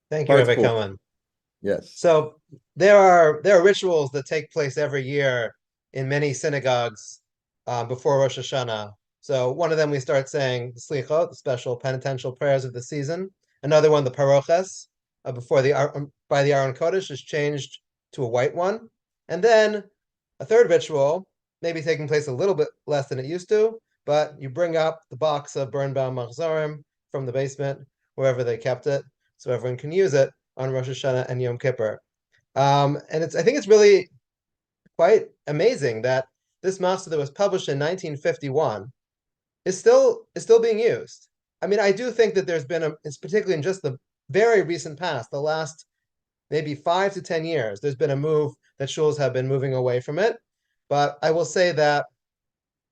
Thank you, Part Rabbi four. Cohen. Yes. So there are rituals that take place every year in many synagogues before Rosh Hashanah. So one of them we start saying the Slichot, the special penitential prayers of the season. Another one, the Paroches, before by the Aron Kodesh is changed to a white one. And then a third ritual, maybe taking place a little bit less than it used to, but you bring up the box of Birnbaum Machzorim from the basement, wherever they kept it, so everyone can use it on Rosh Hashanah and Yom Kippur. And I think it's really quite amazing that this Machzor that was published in 1951 is still being used. I mean, I do think that it's particularly in just the very recent past, the last maybe 5 to 10 years, there's been a move that shuls have been moving away from it. But I will say that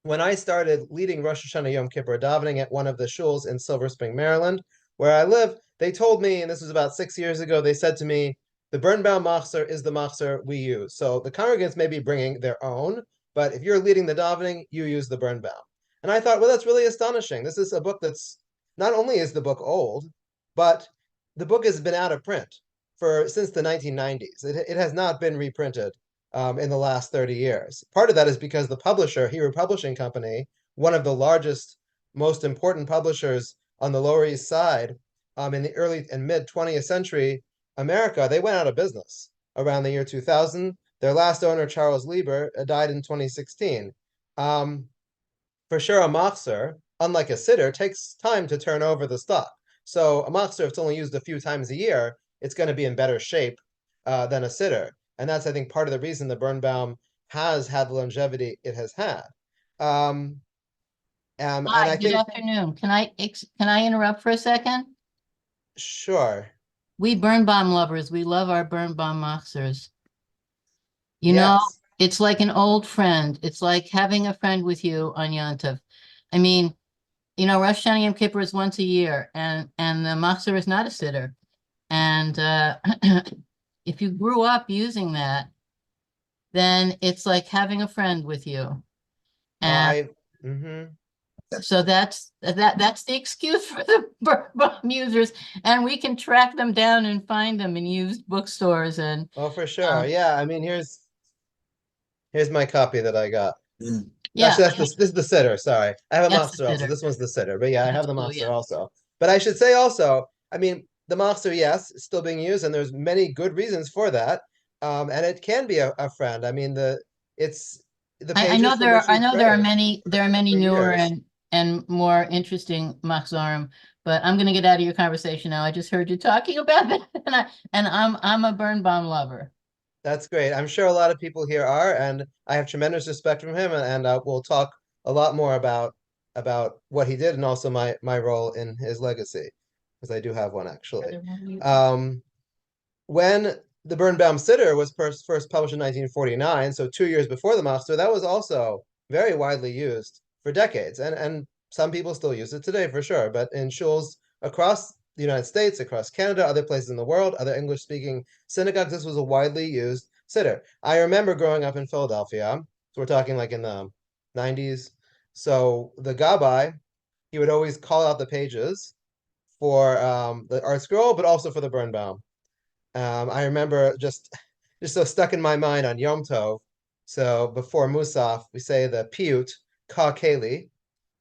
when I started leading Rosh Hashanah Yom Kippur davening at one of the shuls in Silver Spring, Maryland, where I live, they told me, and this was about 6 years ago, they said to me, the Birnbaum Machzor is the Machzor we use. So the congregants may be bringing their own, but if you're leading the davening, you use the Birnbaum. And I thought, well, that's really astonishing. This is a book that's not only is the book old, but the book has been out of print for since the 1990s. It has not been reprinted in the last 30 years. Part of that is because the publisher, Hebrew Publishing Company, one of the largest, most important publishers on the Lower East Side in the early and mid 20th century America, they went out of business around the year 2000. Their last owner, Charles Lieber, died in 2016. Um, for sure, a machzor, unlike a siddur, takes time to turn over the stock. So a machzor, if it's only used a few times a year, it's going to be in better shape than a siddur. And that's, I think, part of the reason the Birnbaum has had the longevity it has had. Um, and Hi, I good think, afternoon. Can I interrupt for a second? sure, We Birnbaum lovers, we love our Birnbaum Machzors. You know, yes, it's like an old friend. It's like having a friend with you on Yontif. I mean, Rosh Hashanah Yom Kippur is once a year, and the Machzor is not a sitter. And if you grew up using that, then it's like having a friend with you. And I, mm-hmm. so that's the excuse for the Birnbaum users, and we can track them down and find them in used bookstores. And Oh, for sure, um, yeah. I mean, here's my copy that I got. yeah, Actually, this is the sitter. Sorry, I have a that's the Machzor also. sitter. This one's the sitter, but yeah, I have That's the cool. Machzor Yeah. also. But I should say also, I mean, the Machzor, yes, is still being used, and there's many good reasons for that. And it can be a friend. I mean, it's the I pages know from which I you know pray there are many for newer years. and more interesting Machzorim, but I'm going to get out of your conversation now. I just heard you talking about that, and I'm a Birnbaum lover. That's great. I'm sure a lot of people here are, and I have tremendous respect from him, and we'll talk a lot more about what he did and also my role in his legacy, because I do have one Are actually. there more users? Um, when the Birnbaum Sitter was first published in 1949, so 2 years before the Machzor, that was also very widely used for decades, and some people still use it today for sure. But in shuls across the United States, across Canada, other places in the world, other English-speaking synagogues, this was a widely used sitter. I remember growing up in Philadelphia, so we're talking like in the 90s. So the gabbai, he would always call out the pages for the art scroll, but also for the Birnbaum. I remember just so stuck in my mind on Yom Tov. So before Musaf, we say the piyut ka keli,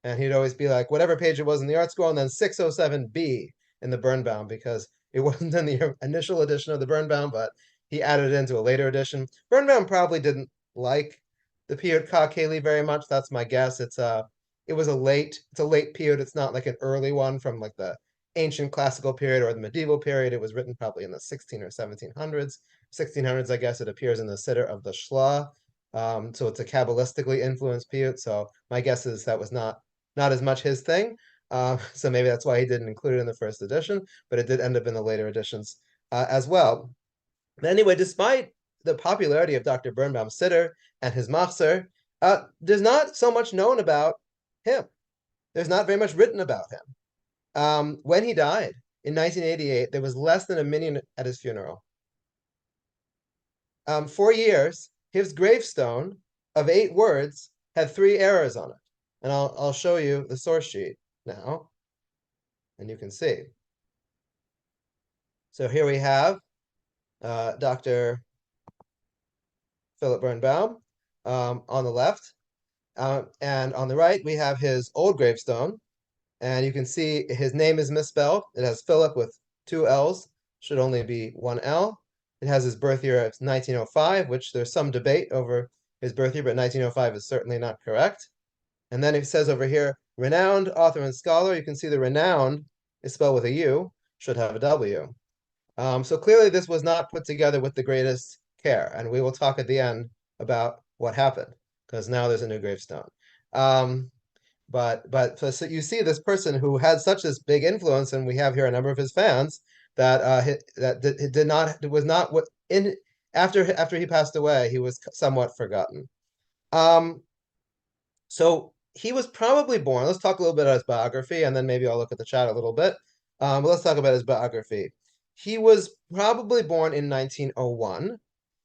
and he'd always be like, whatever page it was in the art scroll, and then 607b in the Birnbaum, because it wasn't in the initial edition of the Birnbaum, but he added it into a later edition. Birnbaum probably didn't like the piyut ka keli very much. That's my guess. It's a late piyut. It's not like an early one from like the ancient classical period or the medieval period. It was written probably in the 16 or 1700s. 1600s, I guess, it appears in the Siddur of the Shla. So it's a Kabbalistically influenced piyut. So my guess is that was not as much his thing. So maybe that's why he didn't include it in the first edition, but it did end up in the later editions as well. But anyway, despite the popularity of Dr. Birnbaum's Siddur and his Machzor, there's not so much known about him. There's not very much written about him. When he died in 1988, there was less than a minyan at his funeral. 4 years, his gravestone of 8 words had 3 errors on it. And I'll show you the source sheet now, and you can see. So here we have Dr. Philip Birnbaum on the left. And on the right, we have his old gravestone. And you can see his name is misspelled. It has Philip with two L's, should only be one L. It has his birth year of 1905, which there's some debate over his birth year, but 1905 is certainly not correct. And then it says over here, renowned author and scholar. You can see the renowned is spelled with a U, should have a W. So clearly this was not put together with the greatest care, and we will talk at the end about what happened, because now there's a new gravestone. But so you see this person who had such this big influence, and we have here a number of his fans that did not was not what in after he passed away, he was somewhat forgotten. Um, so he was probably born. Let's talk a little bit about his biography, and then maybe I'll look at the chat a little bit. But let's talk about his biography. He was probably born in 1901.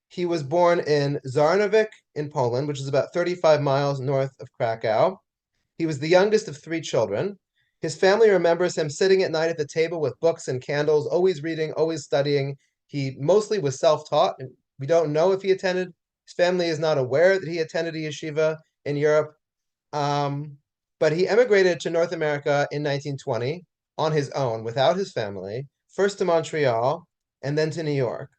He was born in Zarnowiec in Poland, which is about 35 miles north of Krakow. He was the youngest of three children. His family remembers him sitting at night at the table with books and candles, always reading, always studying. He mostly was self-taught. We don't know if he attended. His family is not aware that he attended a yeshiva in Europe. But he emigrated to North America in 1920 on his own, without his family, first to Montreal and then to New York.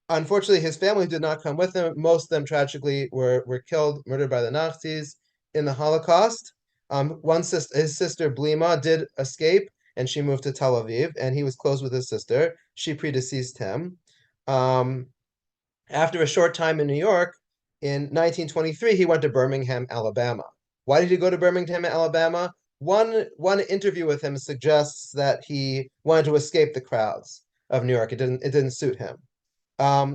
Unfortunately, his family did not come with him. Most of them tragically were killed, murdered by the Nazis in the Holocaust. His sister Blima did escape, and she moved to Tel Aviv, and he was close with his sister. She predeceased him. After a short time in New York, in 1923, he went to Birmingham, Alabama. Why did he go to Birmingham, Alabama? One interview with him suggests that he wanted to escape the crowds of New York. It didn't suit him.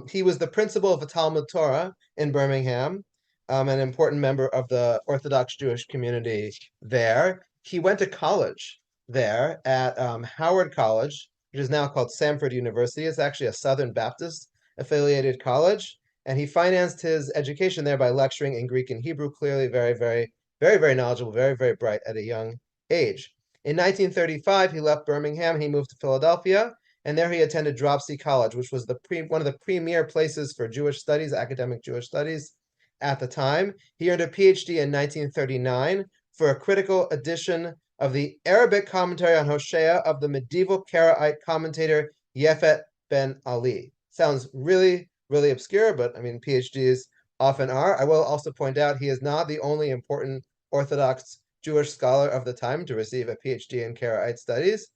He was the principal of a Talmud Torah in Birmingham, an important member of the Orthodox Jewish community there. He went to college there at Howard College, which is now called Samford University. It's actually a Southern Baptist affiliated college, and he financed his education there by lecturing in Greek and Hebrew. Clearly, very knowledgeable, very bright at a young age. In 1935, he left Birmingham and he moved to Philadelphia, and there he attended Dropsy College, which was one of the premier places for Jewish studies, academic Jewish studies at the time. He earned a PhD in 1939 for a critical edition of the Arabic commentary on Hosea of the medieval Karaite commentator Yefet Ben Ali. Sounds really obscure, but I mean, PhDs often are. I will also point out he is not the only important Orthodox Jewish scholar of the time to receive a PhD in Karaite studies.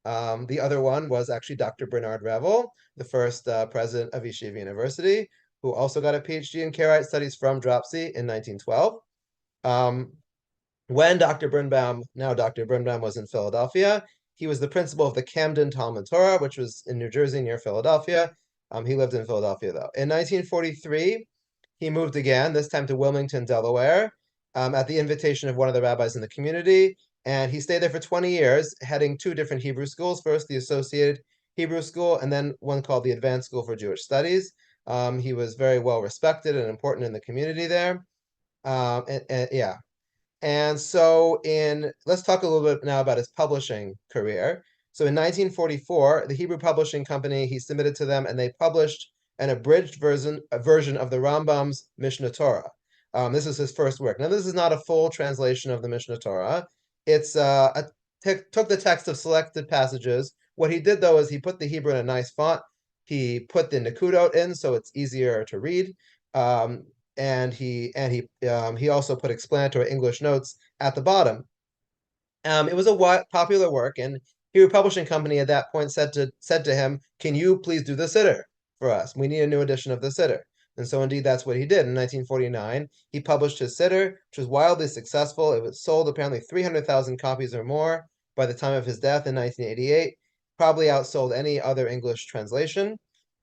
The other one was actually Dr. Bernard Revel, the first president of Yeshiva University, who also got a PhD in Karaite studies from Dropsy in 1912. When Dr. Birnbaum was in Philadelphia, he was the principal of the Camden Talmud Torah, which was in New Jersey near Philadelphia. He lived in Philadelphia, though. In 1943, he moved again, this time to Wilmington, Delaware, at the invitation of one of the rabbis in the community. And he stayed there for 20 years, heading two different Hebrew schools. First, the Associated Hebrew School, and then one called the Advanced School for Jewish Studies. He was very well respected and important in the community there. Yeah. And so let's talk a little bit now about his publishing career. So in 1944, the Hebrew Publishing Company, he submitted to them, and they published an abridged version of the Rambam's Mishnah Torah. This is his first work. Now, this is not a full translation of the Mishnah Torah. It's took the text of selected passages. What he did, though, is he put the Hebrew in a nice font. He put the Nakudot in, so it's easier to read. And he also put explanatory English notes at the bottom. It was a popular work, and Hebrew Publishing Company at that point said to him, "Can you please do the siddur for us? We need a new edition of the siddur." And so indeed, that's what he did. In 1949, he published his siddur, which was wildly successful. It was sold apparently 300,000 copies or more by the time of his death in 1988. Probably outsold any other English translation.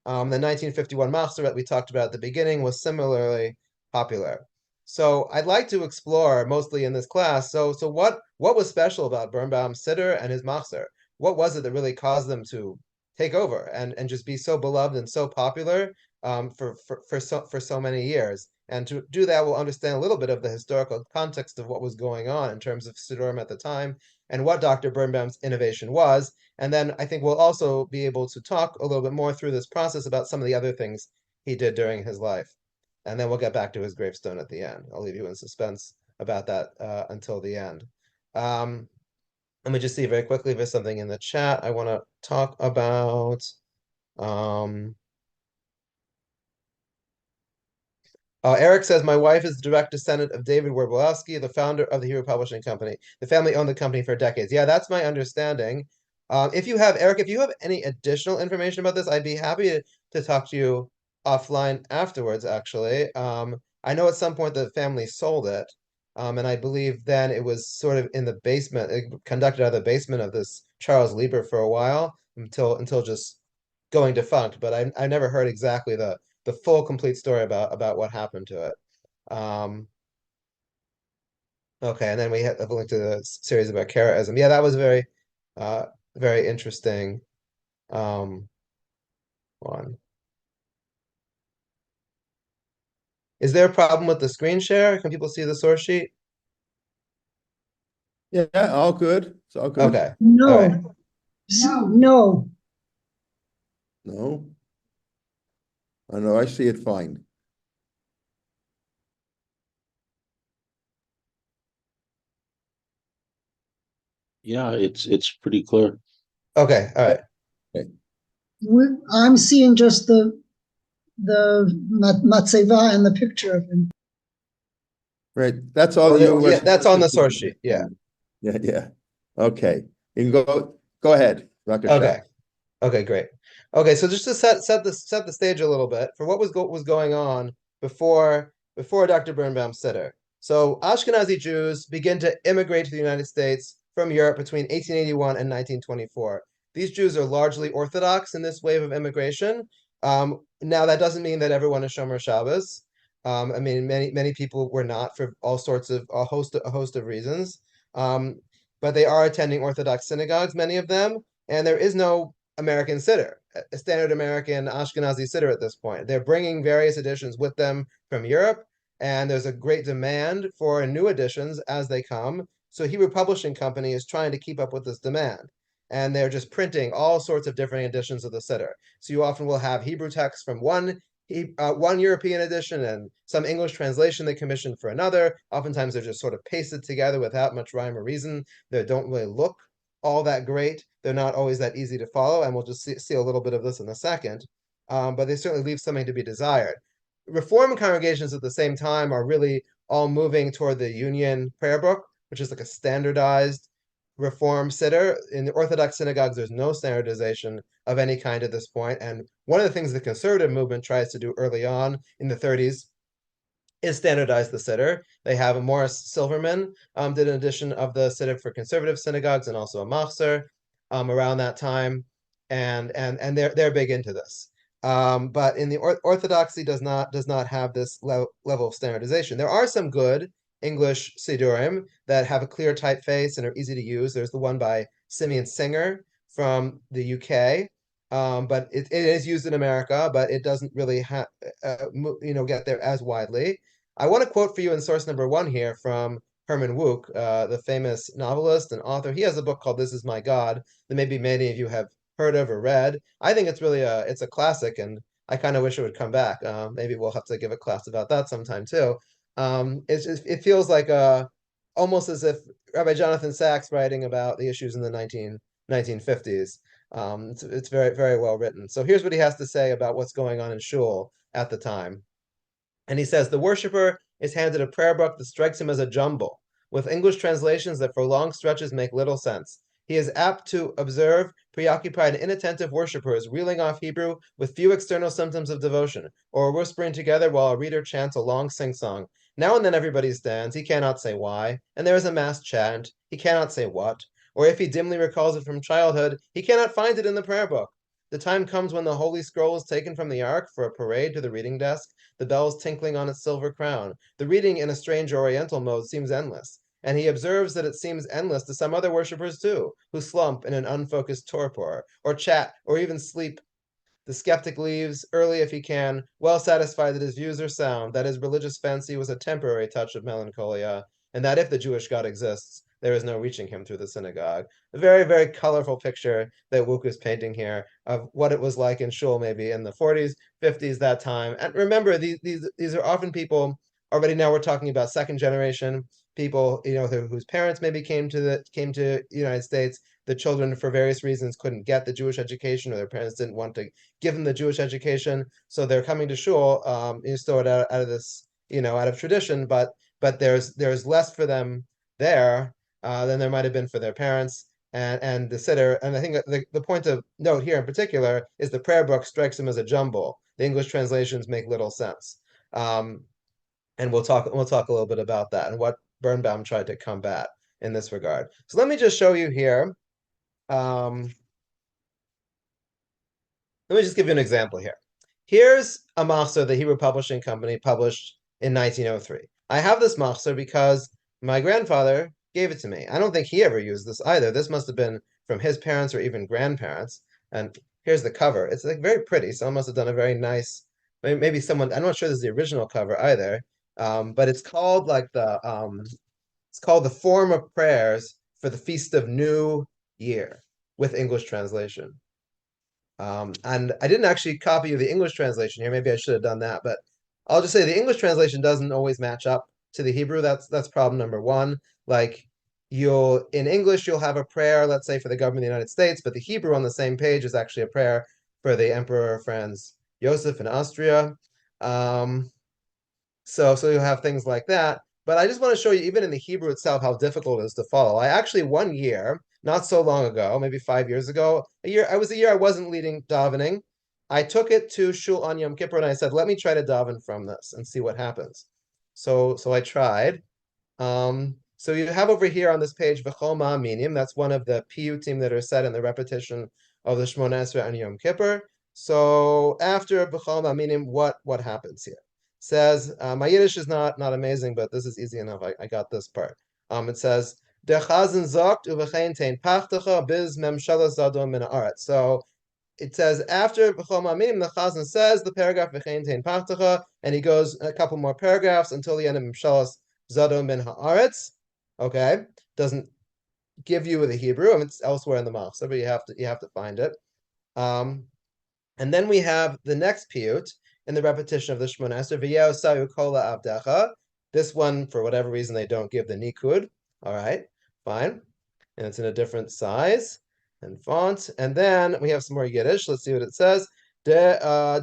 The 1951 Machzor that we talked about at the beginning was similarly popular. So I'd like to explore mostly in this class. So what was special about Birnbaum's siddur and his Machzor? What was it that really caused them to take over and just be so beloved and so popular for so many years? And to do that, we'll understand a little bit of the historical context of what was going on in terms of Sidurim at the time and what Dr. Birnbaum's innovation was. And then I think we'll also be able to talk a little bit more through this process about some of the other things he did during his life. And then we'll get back to his gravestone at the end. I'll leave you in suspense about that until the end. Let me just see very quickly if there's something in the chat I want to talk about. Eric says, my wife is the direct descendant of David Werblowski, the founder of the Hebrew Publishing Company. The family owned the company for decades. Yeah, that's my understanding. If you have, Eric, if you have any additional information about this, I'd be happy to talk to you offline afterwards, actually. I know at some point the family sold it, and I believe then it was sort of in the basement, conducted out of the basement of this Charles Lieber for a while until just going defunct. But I never heard exactly the full complete story about what happened to it. Okay, and then we have a link to the series about Karaism. Yeah, that was uh, very interesting um, one. Is there a problem with the screen share? Can people see the source sheet? Yeah, all good. It's all good. Okay, all right. No, no. No. I know, I see it fine. Yeah, it's pretty clear. Okay, all right. I'm seeing just the Matzevah and the picture of him. Right. That's all Oh, you. yeah, that's on the source sheet. Yeah. Yeah, yeah. Okay. You can go ahead. Okay. Okay, great. Okay, so just to set the stage a little bit for what was going on before Dr. Birnbaum's sitter. So Ashkenazi Jews begin to immigrate to the United States from Europe between 1881 and 1924. These Jews are largely Orthodox in this wave of immigration. Now that doesn't mean that everyone is Shomer Shabbos. I mean, many people were not for all sorts of a host of reasons. But they are attending Orthodox synagogues, many of them, and there is no American sitter, a standard American Ashkenazi sitter at this point. They're bringing various editions with them from Europe, and there's a great demand for new editions as they come. So Hebrew Publishing Company is trying to keep up with this demand, and they're just printing all sorts of different editions of the sitter. So you often will have Hebrew text from one European edition and some English translation they commissioned for another. Oftentimes they're just sort of pasted together without much rhyme or reason. They don't really look all that great. They're not always that easy to follow, and we'll just see a little bit of this in a second. But they certainly leave something to be desired. Reform congregations at the same time are really all moving toward the Union prayer book, which is like a standardized Reform sitter. In the Orthodox synagogues, there's no standardization of any kind at this point. And one of the things the conservative movement tries to do early on in the 30s is standardize the sitter. They have a Morris Silverman did an edition of the sitter for conservative synagogues and also a Machzor around that time, and they're big into this. But in the Orthodoxy does not have this level of standardization. There are some good English Sidurim that have a clear typeface and are easy to use. There's the one by Simeon Singer from the UK, but it is used in America, but it doesn't really get there as widely. I want to quote for you in source number 1 here from Herman Wouk, the famous novelist and author. He has a book called This Is My God that maybe many of you have heard of or read. I think it's really it's a classic, and I kind of wish it would come back. Maybe we'll have to give a class about that sometime too. It feels like almost as if Rabbi Jonathan Sacks writing about the issues in the 1950s. It's very, very well written. So here's what he has to say about what's going on in Shul at the time. And he says, the worshiper is handed a prayer book that strikes him as a jumble, with English translations that for long stretches make little sense. He is apt to observe preoccupied and inattentive worshippers reeling off Hebrew with few external symptoms of devotion, or whispering together while a reader chants a long sing-song. Now and then everybody stands, he cannot say why, and there is a mass chant, he cannot say what, or if he dimly recalls it from childhood, he cannot find it in the prayer book. The time comes when the Holy Scroll is taken from the Ark for a parade to the reading desk, the bells tinkling on its silver crown. The reading in a strange oriental mode seems endless, and he observes that it seems endless to some other worshippers too, who slump in an unfocused torpor, or chat, or even sleep The skeptic leaves early if he can, well satisfied that his views are sound, that his religious fancy was a temporary touch of melancholia, and that if the Jewish God exists, there is no reaching him through the synagogue. A very, very colorful picture that Wook is painting here of what it was like in shul maybe in the 40s, 50s, that time. And remember, these are often people already now we're talking about second generation people, whose parents maybe came to the United States. The children, for various reasons, couldn't get the Jewish education, or their parents didn't want to give them the Jewish education, so they're coming to shul, still out of this, out of tradition, but there's less for them there than there might have been for their parents. And the siddur, and I think the point of note here in particular is the prayer book strikes them as a jumble. The English translations make little sense, and we'll talk a little bit about that and what Birnbaum tried to combat in this regard. So let me just show you here. Let me just give you an example here. Here's a Machzor the Hebrew Publishing Company published in 1903. I have this Machzor because my grandfather gave it to me. I don't think he ever used this either. This must have been from his parents or even grandparents. And here's the cover. It's like very pretty. Someone must have done a very nice, maybe someone, I'm not sure this is the original cover either. But it's called the Form of Prayers for the Feast of New Year with English translation. And I didn't actually copy you the English translation here. Maybe I should have done that, but I'll just say the English translation doesn't always match up to the Hebrew. That's problem number one. Like in English, you'll have a prayer, let's say, for the government of the United States, but the Hebrew on the same page is actually a prayer for the Emperor Franz Joseph in Austria. So you'll have things like that. But I just want to show you, even in the Hebrew itself, how difficult it is to follow. I actually, one year, not so long ago, maybe 5 years ago, a year I wasn't leading davening. I took it to shul on Yom Kippur and I said, let me try to daven from this and see what happens. So I tried. So you have over here on this page V'chol Ma'aminim. That's one of the piyutim that are said in the repetition of the Shmona Esrei on Yom Kippur. So after V'chol Ma'aminim, what happens here? Says, my Yiddish is not amazing, but this is easy enough. I got this part. It says, Der Chazan sagt, uvechein tein pachtecha biz memshala zadom min haaretz. So it says after V'chol Ma'aminim, the Chazan says the paragraph v'chein tein pachtecha, and he goes a couple more paragraphs until the end of memshalas zadom min haaretz. Okay, doesn't give you the Hebrew. I mean, it's elsewhere in the Machzor, but you have to find it. And then we have the next piyut in the repetition of the Shmona Esrei, V'yeo sayu kola avdecha. This one, for whatever reason, they don't give the nikud. All right, fine. And it's in a different size and font. And then we have some more Yiddish. Let's see what it says. Then the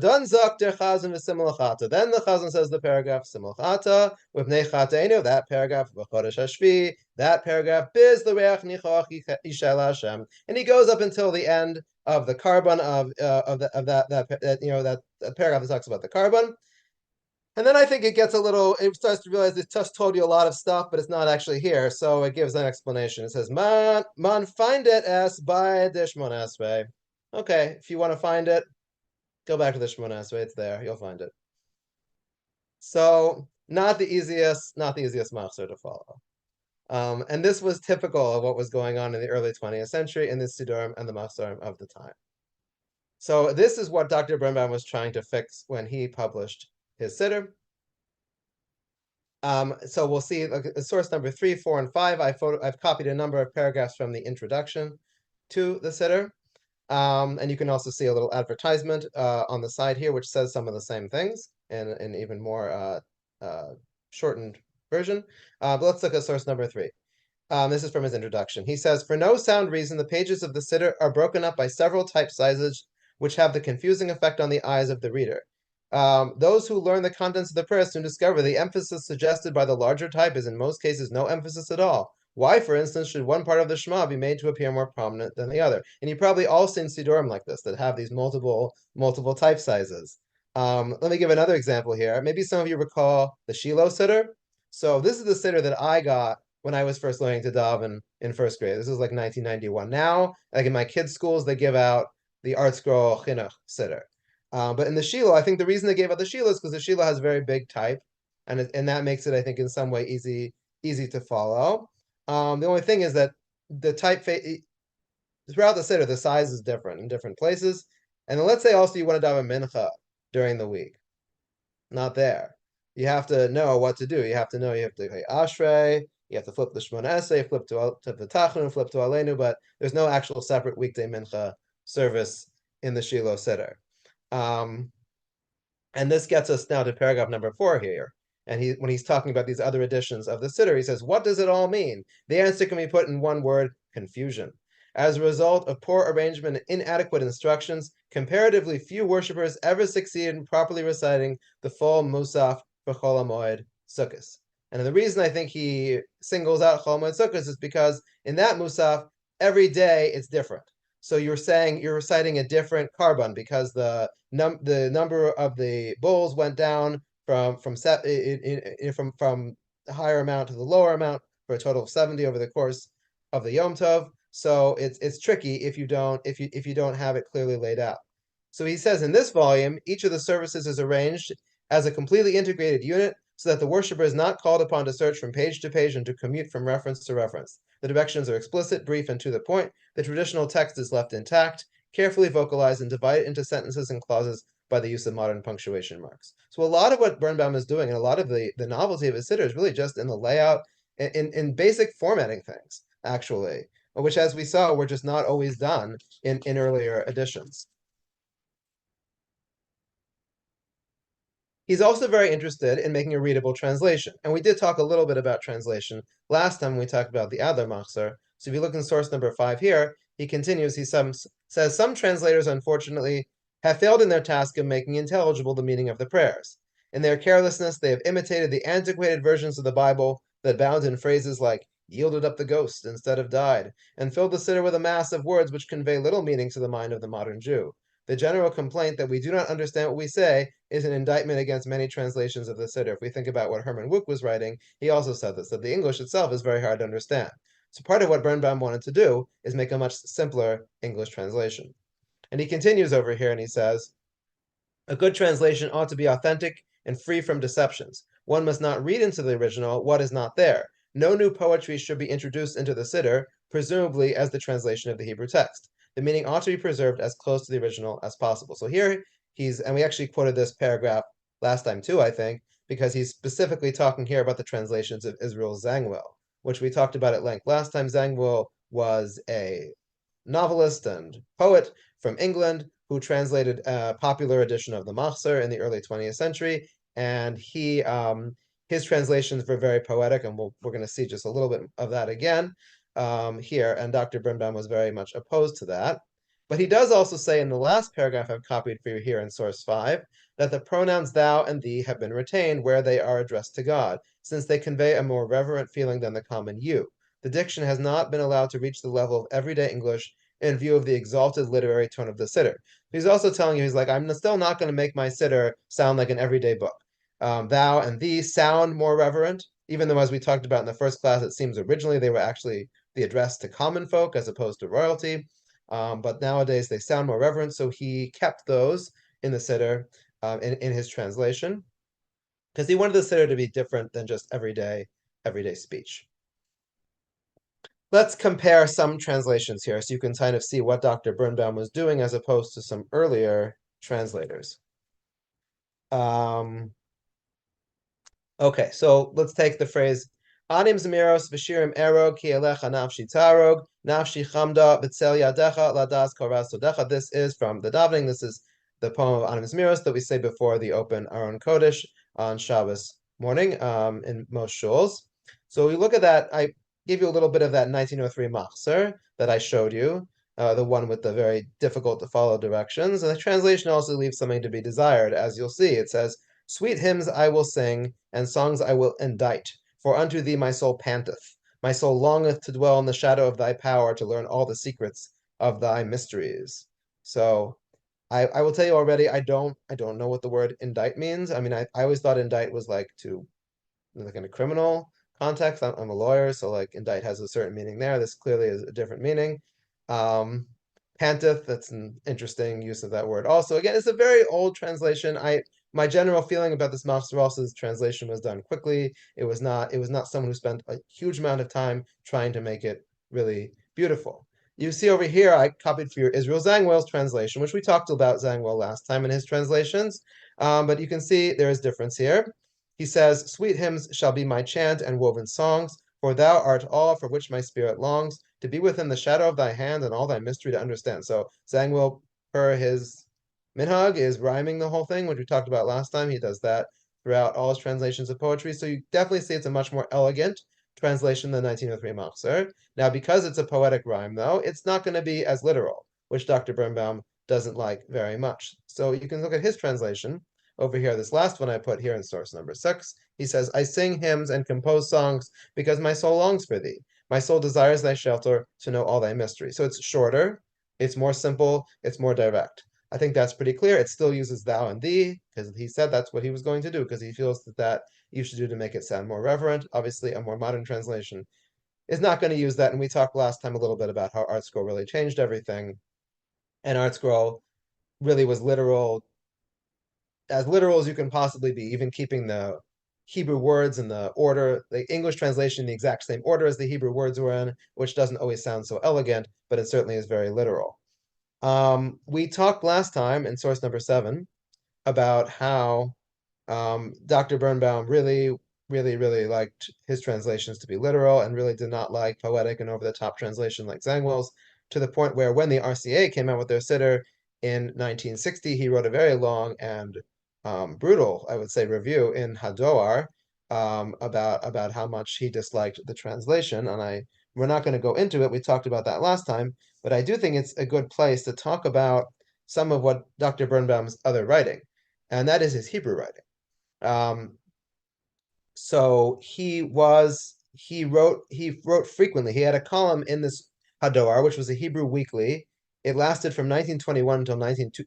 Chazan says the paragraph simulchata with nechatainu, that paragraph b'chodesh hashvi, that paragraph biz l'reach nichoach ishel Hashem, and he goes up until the end of the carbon of that paragraph that talks about the carbon. And then I think it starts to realize it just told you a lot of stuff, but it's not actually here. So it gives an explanation. It says, Man find it as by the Shmona Esrei. Okay, if you want to find it, go back to the Shmona Esrei. It's there. You'll find it. So not the easiest Machzor to follow. And this was typical of what was going on in the early 20th century in the Siddurim and the Machzorim of the time. So this is what Dr. Birnbaum was trying to fix when he published his siddur. So we'll see source number 3, 4, and 5. I've copied a number of paragraphs from the introduction to the siddur. And you can also see a little advertisement on the side here, which says some of the same things in even more shortened version. But let's look at source number 3. This is from his introduction. He says, for no sound reason, the pages of the siddur are broken up by several type sizes, which have the confusing effect on the eyes of the reader. Those who learn the contents of the prayer soon discover the emphasis suggested by the larger type is in most cases no emphasis at all. Why, for instance, should one part of the Shema be made to appear more prominent than the other? And you probably all seen Siddurim like this that have these multiple type sizes. Let me give another example here. Maybe some of you recall the Shiloh siddur. So this is the siddur that I got when I was first learning to daven in first grade. This is like 1991. Now, like in my kids' schools, they give out the Art Scroll Chinuch siddur. But in the Shiloh, I think the reason they gave out the Shiloh is because the Shiloh has very big type, and that makes it, I think, in some way easy to follow. The only thing is that the typeface throughout the siddur, the size is different in different places, And then let's say also you want to daven mincha during the week. Not there. You have to know what to do. You have to know you have to say Ashrei, you have to flip the Shemona Esrei, flip to the Tachanun, flip to Aleinu, but there's no actual separate weekday mincha service in the Shiloh Siddur. And this gets us now to paragraph number 4 here. And when he's talking about these other editions of the Siddur, he says, what does it all mean? The answer can be put in one word: confusion. As a result of poor arrangement and inadequate instructions, comparatively few worshippers ever succeed in properly reciting the full Musaf for Chol HaMoed Sukkos. And the reason I think he singles out Chol HaMoed Sukkos is because in that Musaf, every day it's different. So you're reciting a different carbon because the number of the bulls went down from the higher amount to the lower amount for a total of 70 over the course of the Yom Tov. So it's tricky if you don't have it clearly laid out. So he says in this volume, each of the services is arranged as a completely integrated unit so that the worshiper is not called upon to search from page to page and to commute from reference to reference. The directions are explicit, brief, and to the point. The traditional text is left intact, carefully vocalized, and divided into sentences and clauses by the use of modern punctuation marks. So a lot of what Birnbaum is doing, and a lot of the novelty of his siddur is really just in the layout, in basic formatting things, actually, which, as we saw, were just not always done in earlier editions. He's also very interested in making a readable translation. And we did talk a little bit about translation last time when we talked about the Adler Machzor. So if you look in source number 5 here, he continues, says, some translators, unfortunately, have failed in their task of making intelligible the meaning of the prayers. In their carelessness, they have imitated the antiquated versions of the Bible that bound in phrases like yielded up the ghost instead of died, and filled the siddur with a mass of words which convey little meaning to the mind of the modern Jew. The general complaint that we do not understand what we say is an indictment against many translations of the Siddur. If we think about what Herman Wouk was writing, he also said this, that the English itself is very hard to understand. So part of what Birnbaum wanted to do is make a much simpler English translation. And he continues over here and he says, a good translation ought to be authentic and free from deceptions. One must not read into the original what is not there. No new poetry should be introduced into the Siddur, presumably as the translation of the Hebrew text. The meaning ought to be preserved as close to the original as possible. So here and we actually quoted this paragraph last time too, I think, because he's specifically talking here about the translations of Israel Zangwill, which we talked about at length last time. Zangwill was a novelist and poet from England who translated a popular edition of the Machzor in the early 20th century, and his translations were very poetic, and we're going to see just a little bit of that again here, and Dr. Birnbaum was very much opposed to that. But he does also say in the last paragraph I've copied for you here in source 5, that the pronouns thou and thee have been retained where they are addressed to God, since they convey a more reverent feeling than the common you. The diction has not been allowed to reach the level of everyday English in view of the exalted literary tone of the siddur. He's also telling you, he's like, I'm still not going to make my siddur sound like an everyday book. Thou and thee sound more reverent, even though, as we talked about in the first class, it seems originally they were actually the address to common folk as opposed to royalty. But nowadays they sound more reverent, so he kept those in the siddur in his translation, because he wanted the siddur to be different than just everyday speech. Let's compare some translations here so you can kind of see what Dr. Birnbaum was doing as opposed to some earlier translators. Okay, so let's take the phrase Anim Zemiros V'Shirim Erog Ki Elecha Nafshi Tarog Nafshi Chamda B'Tzel Yadecha Ladas Koras Sodecha. This is from the davening. This is the poem of Anim Zemiros that we say before the open Aron Kodesh on Shabbos morning in most shuls. So we look at that. I gave you a little bit of that 1903 Machzor that I showed you, the one with the very difficult to follow directions. And the translation also leaves something to be desired, as you'll see. It says, sweet hymns I will sing, and songs I will indite. For unto thee my soul panteth. My soul longeth to dwell in the shadow of thy power, to learn all the secrets of thy mysteries. So I will tell you already, I don't know what the word indite means. I mean, I always thought indite was like in a criminal context. I'm a lawyer, so like indite has a certain meaning there. This clearly is a different meaning. Panteth, that's an interesting use of that word. Also, again, it's a very old translation. My general feeling about this Machzor also is translation was done quickly. It was not someone who spent a huge amount of time trying to make it really beautiful. you see over here, I copied for you Israel Zangwell's translation, which we talked about Zangwell last time in his translations. But you can see there is difference here. He says, "Sweet hymns shall be my chant and woven songs, for thou art all for which my spirit longs, to be within the shadow of thy hand and all thy mystery to understand." So Zangwell, per his minhag, is rhyming the whole thing, which we talked about last time. He does that throughout all his translations of poetry. So you definitely see it's a much more elegant translation than 1903 Machzor. Now, because it's a poetic rhyme, though, it's not going to be as literal, which Dr. Birnbaum doesn't like very much. So you can look at his translation over here. This last one I put here in source number 6. He says, "I sing hymns and compose songs because my soul longs for thee. My soul desires thy shelter to know all thy mystery." So it's shorter, it's more simple, it's more direct. I think that's pretty clear. It still uses thou and thee because he said that's what he was going to do because he feels that you should do to make it sound more reverent. Obviously, a more modern translation is not going to use that. And we talked last time a little bit about how ArtScroll really changed everything. And ArtScroll really was literal, as literal as you can possibly be, even keeping the Hebrew words in the order, the English translation in the exact same order as the Hebrew words were in, which doesn't always sound so elegant, but it certainly is very literal. We talked last time in source number 7 about how Dr. Birnbaum really liked his translations to be literal and really did not like poetic and over-the-top translation like Zangwell's, to the point where when the RCA came out with their siddur in 1960, he wrote a very long and brutal, I would say, review in Hadoar about how much he disliked the translation. And we're not going to go into it. We talked about that last time, but I do think it's a good place to talk about some of what Dr. Birnbaum's other writing, and that is his Hebrew writing. So he wrote frequently. He had a column in this Hador, which was a Hebrew weekly. It lasted from 1921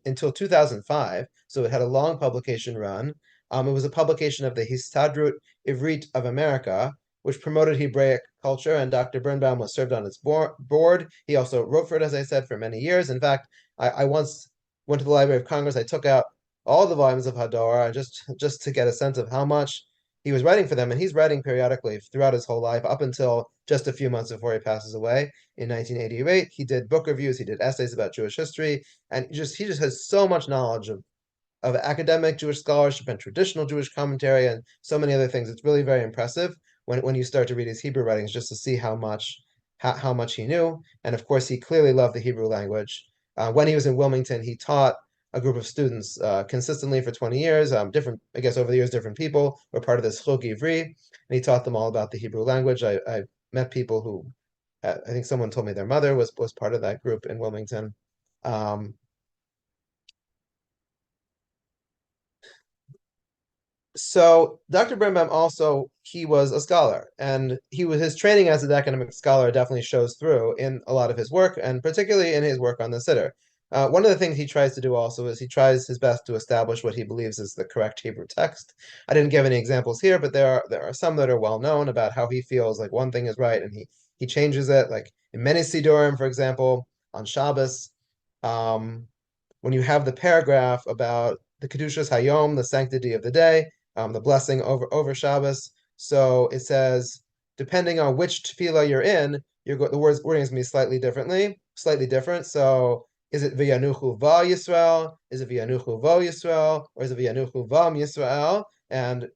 until 2005, so it had a long publication run. It was a publication of the Histadrut Ivrit of America, which promoted Hebraic culture, and Dr. Birnbaum was served on its board. He also wrote for it, as I said, for many years. In fact, I once went to the Library of Congress. I took out all the volumes of Hador just to get a sense of how much he was writing for them, and he's writing periodically throughout his whole life up until just a few months before he passes away in 1988. He did book reviews, he did essays about Jewish history, and he just has so much knowledge of academic Jewish scholarship and traditional Jewish commentary and so many other things. It's really very impressive when you start to read his Hebrew writings just to see how much he knew. And of course, he clearly loved the Hebrew language. When he was in Wilmington, he taught a group of students consistently for 20 years. Different, I guess, over the years, different people were part of this Chiluk Ivri, and he taught them all about the Hebrew language. I met people who, I think someone told me their mother was part of that group in Wilmington. So Dr. Birnbaum also, he was a scholar, and his training as an academic scholar definitely shows through in a lot of his work, and particularly in his work on the Siddur. One of the things he tries to do also is he tries his best to establish what he believes is the correct Hebrew text. I didn't give any examples here, but there are some that are well known about how he feels like one thing is right and he changes it. Like in many Siddurim, for example, on Shabbos, when you have the paragraph about the Kedushas Hayom, the sanctity of the day, the blessing over Shabbos. So it says, depending on which tefillah you're in, the wording is going to be slightly different. So is it V'yanuchu Va Yisrael? Is it V'yanuchu Vo Yisrael? Or is it V'yanuchu Vam Yisrael? And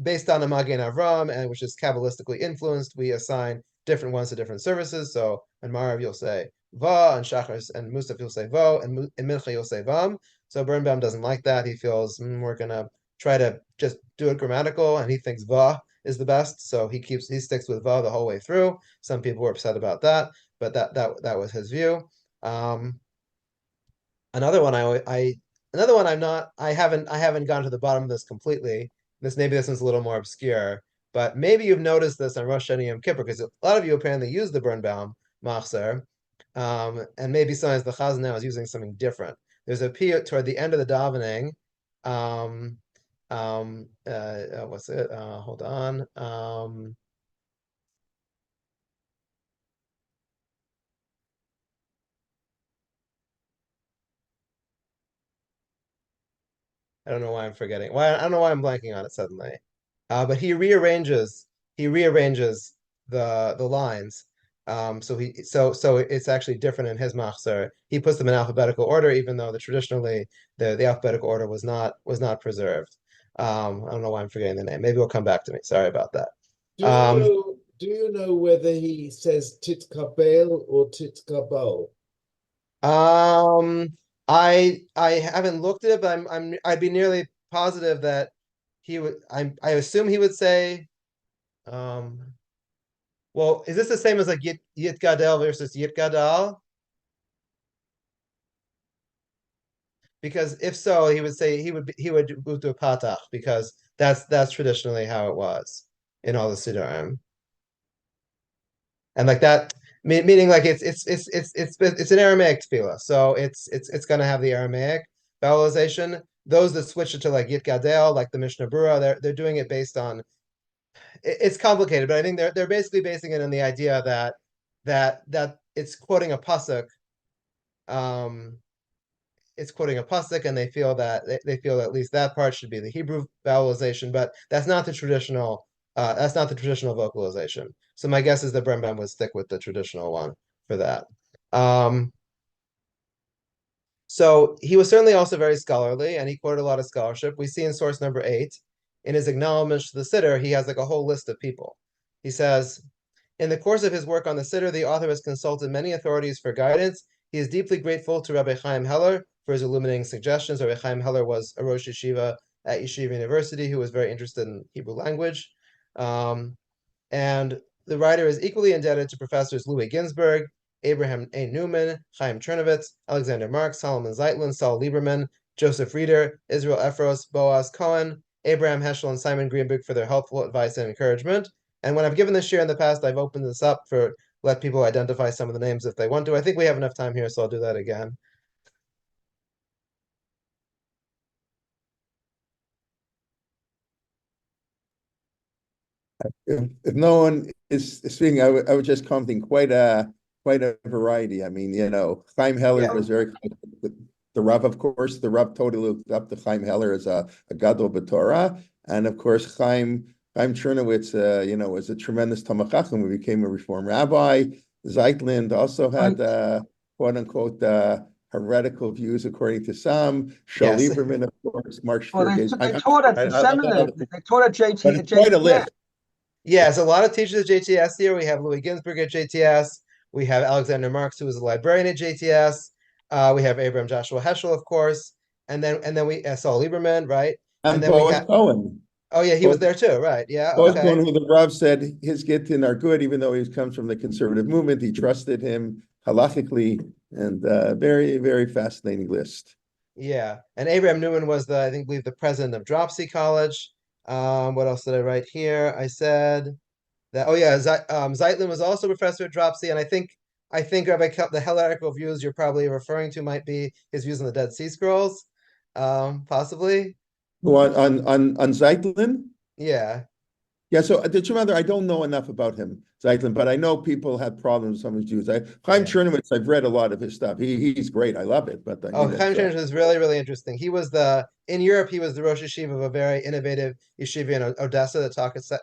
based on the Magen Avram, and which is Kabbalistically influenced, we assign different ones to different services. So in Marav you'll say Va, and Shachar and Musaf you'll say Vo, and in Mincha you'll say Vam. So Birnbaum doesn't like that. He feels we're gonna try to just do it grammatical, and he thinks Va is the best. So he sticks with Va the whole way through. Some people were upset about that, but that was his view. Another one I haven't gone to the bottom of this completely. Maybe this one's a little more obscure, but maybe you've noticed this on Rosh Hashanah Yom Kippur, because a lot of you apparently use the Birnbaum Machzor, and maybe sometimes the Chazan now is using something different. There's a piyut toward the end of the davening. What's it? Hold on. I don't know why I'm forgetting. I don't know why I'm blanking on it suddenly. But he rearranges the lines. So it's actually different in his Machzor. He puts them in alphabetical order, even though traditionally the alphabetical order was not preserved. I don't know why I'm forgetting the name. Maybe we'll come back to me. Sorry about that. Do you know whether he says Titkabel or Titkabal? I haven't looked at it, but I'd be nearly positive that he would. I assume he would say. Well, is this the same as like Yit Gadel versus Yit Gadal? Because if so, he would say he would move to a patach because that's traditionally how it was in all the Siddurim. And like that, meaning like it's an Aramaic tefillah, so it's gonna have the Aramaic vowelization. Those that switch it to like Yit Gadel, like the Mishnah Berurah, they're doing it based on. It's complicated, but I think they're basically basing it on the idea that it's quoting a pasuk. It's quoting a pasuk, and they feel that at least that part should be the Hebrew vowelization, but that's not the traditional. That's not the traditional vocalization. So my guess is that Birnbaum would stick with the traditional one for that. So he was certainly also very scholarly, and he quoted a lot of scholarship. We see in source number 8, in his acknowledgments to the Siddur, he has like a whole list of people. He says, in the course of his work on the Siddur, the author has consulted many authorities for guidance. He is deeply grateful to Rabbi Chaim Heller for his illuminating suggestions. Rabbi Chaim Heller was a Rosh Yeshiva at Yeshiva University who was very interested in Hebrew language. And the writer is equally indebted to professors Louis Ginsberg, Abraham A. Newman, Chaim Chernovitz, Alexander Marx, Solomon Zeitlin, Saul Lieberman, Joseph Reeder, Israel Efros, Boaz Cohen, Abraham Heschel, and Simon Greenberg for their helpful advice and encouragement. And when I've given this share in the past, I've opened this up for let people identify some of the names if they want to. I think we have enough time here, so I'll do that again. If no one is speaking, I would just commenting quite a variety. I mean, Chaim Heller Yeah. was very close with the Rav, of course. The Rav totally looked up to Chaim Heller as a Gadol b'Torah, and of course Chaim Chernowitz, was a tremendous Talmid Chacham who became a Reform rabbi. Zeitlin also had quote unquote heretical views according to some. Shal Yes. Lieberman, of course, Mark Well, Schwerges. they taught at the seminary. They taught at But JT. it's quite a JTS. list. Yes, a lot of teachers at JTS here. We have Louis Ginsberg at JTS. We have Alexander Marx, who was a librarian at JTS. We have Abraham Joshua Heschel, of course, and then we Saul Lieberman, right? And then we Boaz have. Cohen. Oh yeah, he was there too, right? Yeah, Boaz okay. Cohen, who the Rav said his Gittin are good, even though he comes from the conservative movement. He trusted him halachically, and very, very fascinating list. Yeah, and Abraham Newman was I believe the president of Dropsy College. What else did I write here? I said that. Oh yeah, Zeitlin was also professor at Dropsy, and I think Rabbi the Hellenical views you're probably referring to might be his views on the Dead Sea Scrolls, possibly. Who on Zeitlin? Yeah. Yeah, so the truth matter, I don't know enough about him, Zeitlin, but I know people had problems with some of his Jews. Chaim Chernowitz, I've read a lot of his stuff. He's great. I love it. But Chaim Chernowitz is really, really interesting. He was in Europe, he was the Rosh Yeshiva of a very innovative yeshiva in Odessa that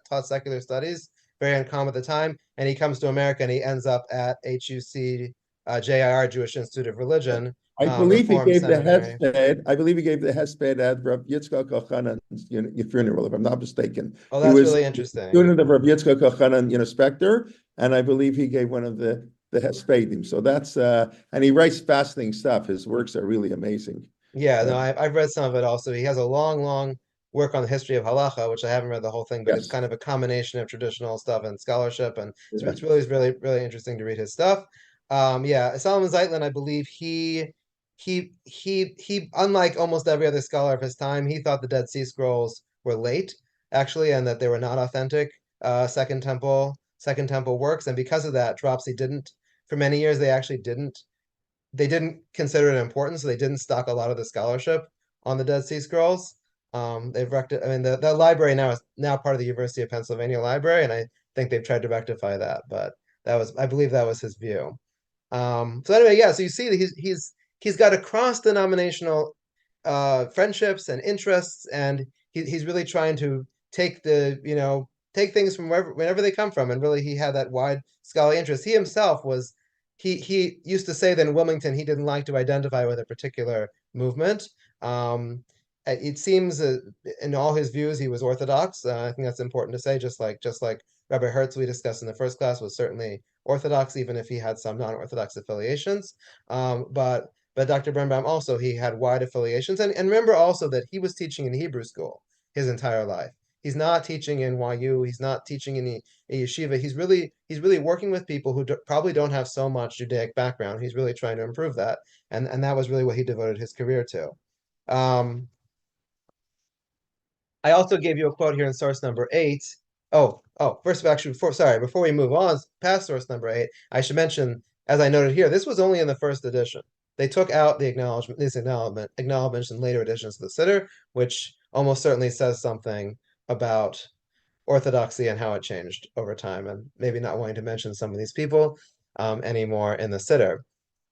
taught secular studies, very uncommon at the time. And he comes to America and he ends up at HUC, JIR, Jewish Institute of Religion. I believe he gave seminary. the hesped at Rav Yitzchak Elchanan's funeral, if I'm not mistaken. Oh, He that's was really interesting. student of Rav Yitzchak Elchanan, Spector, and I believe he gave one of the hespedim. So that's and he writes fascinating stuff. His works are really amazing. Yeah, no, I've read some of it also. He has a long work on the history of halacha, which I haven't read the whole thing, but it's kind of a combination of traditional stuff and scholarship, and it's really interesting to read his stuff. Yeah, Solomon Zeitlin, I believe he unlike almost every other scholar of his time, he thought the Dead Sea Scrolls were late, actually, and that they were not authentic Second Temple works, and because of that, Dropsy didn't for many years they didn't consider it important, so they didn't stock a lot of the scholarship on the Dead Sea Scrolls. They've I mean, the library now is part of the University of Pennsylvania Library, and I think they've tried to rectify that, but I believe that was his view. So anyway, yeah. So you see that he's got a cross-denominational friendships and interests, and he's really trying to take take things from wherever they come from, and really he had that wide scholarly interest. He himself was he used to say that in Wilmington he didn't like to identify with a particular movement. It seems in all his views he was Orthodox. I think that's important to say. Just like Rabbi Hertz we discussed in the first class was certainly Orthodox, even if he had some non-Orthodox affiliations. But Dr. Birnbaum also he had wide affiliations, and remember also that he was teaching in Hebrew school his entire life. He's not teaching in YU. He's not teaching in a yeshiva. He's really working with people who probably don't have so much Judaic background. He's really trying to improve that, and that was really what he devoted his career to. I also gave you a quote here in source number 8. First of all, actually, before we move on past source number 8, I should mention, as I noted here, this was only in the first edition. They took out these acknowledgments in later editions of the Siddur, which almost certainly says something about orthodoxy and how it changed over time, and maybe not wanting to mention some of these people anymore in the Siddur.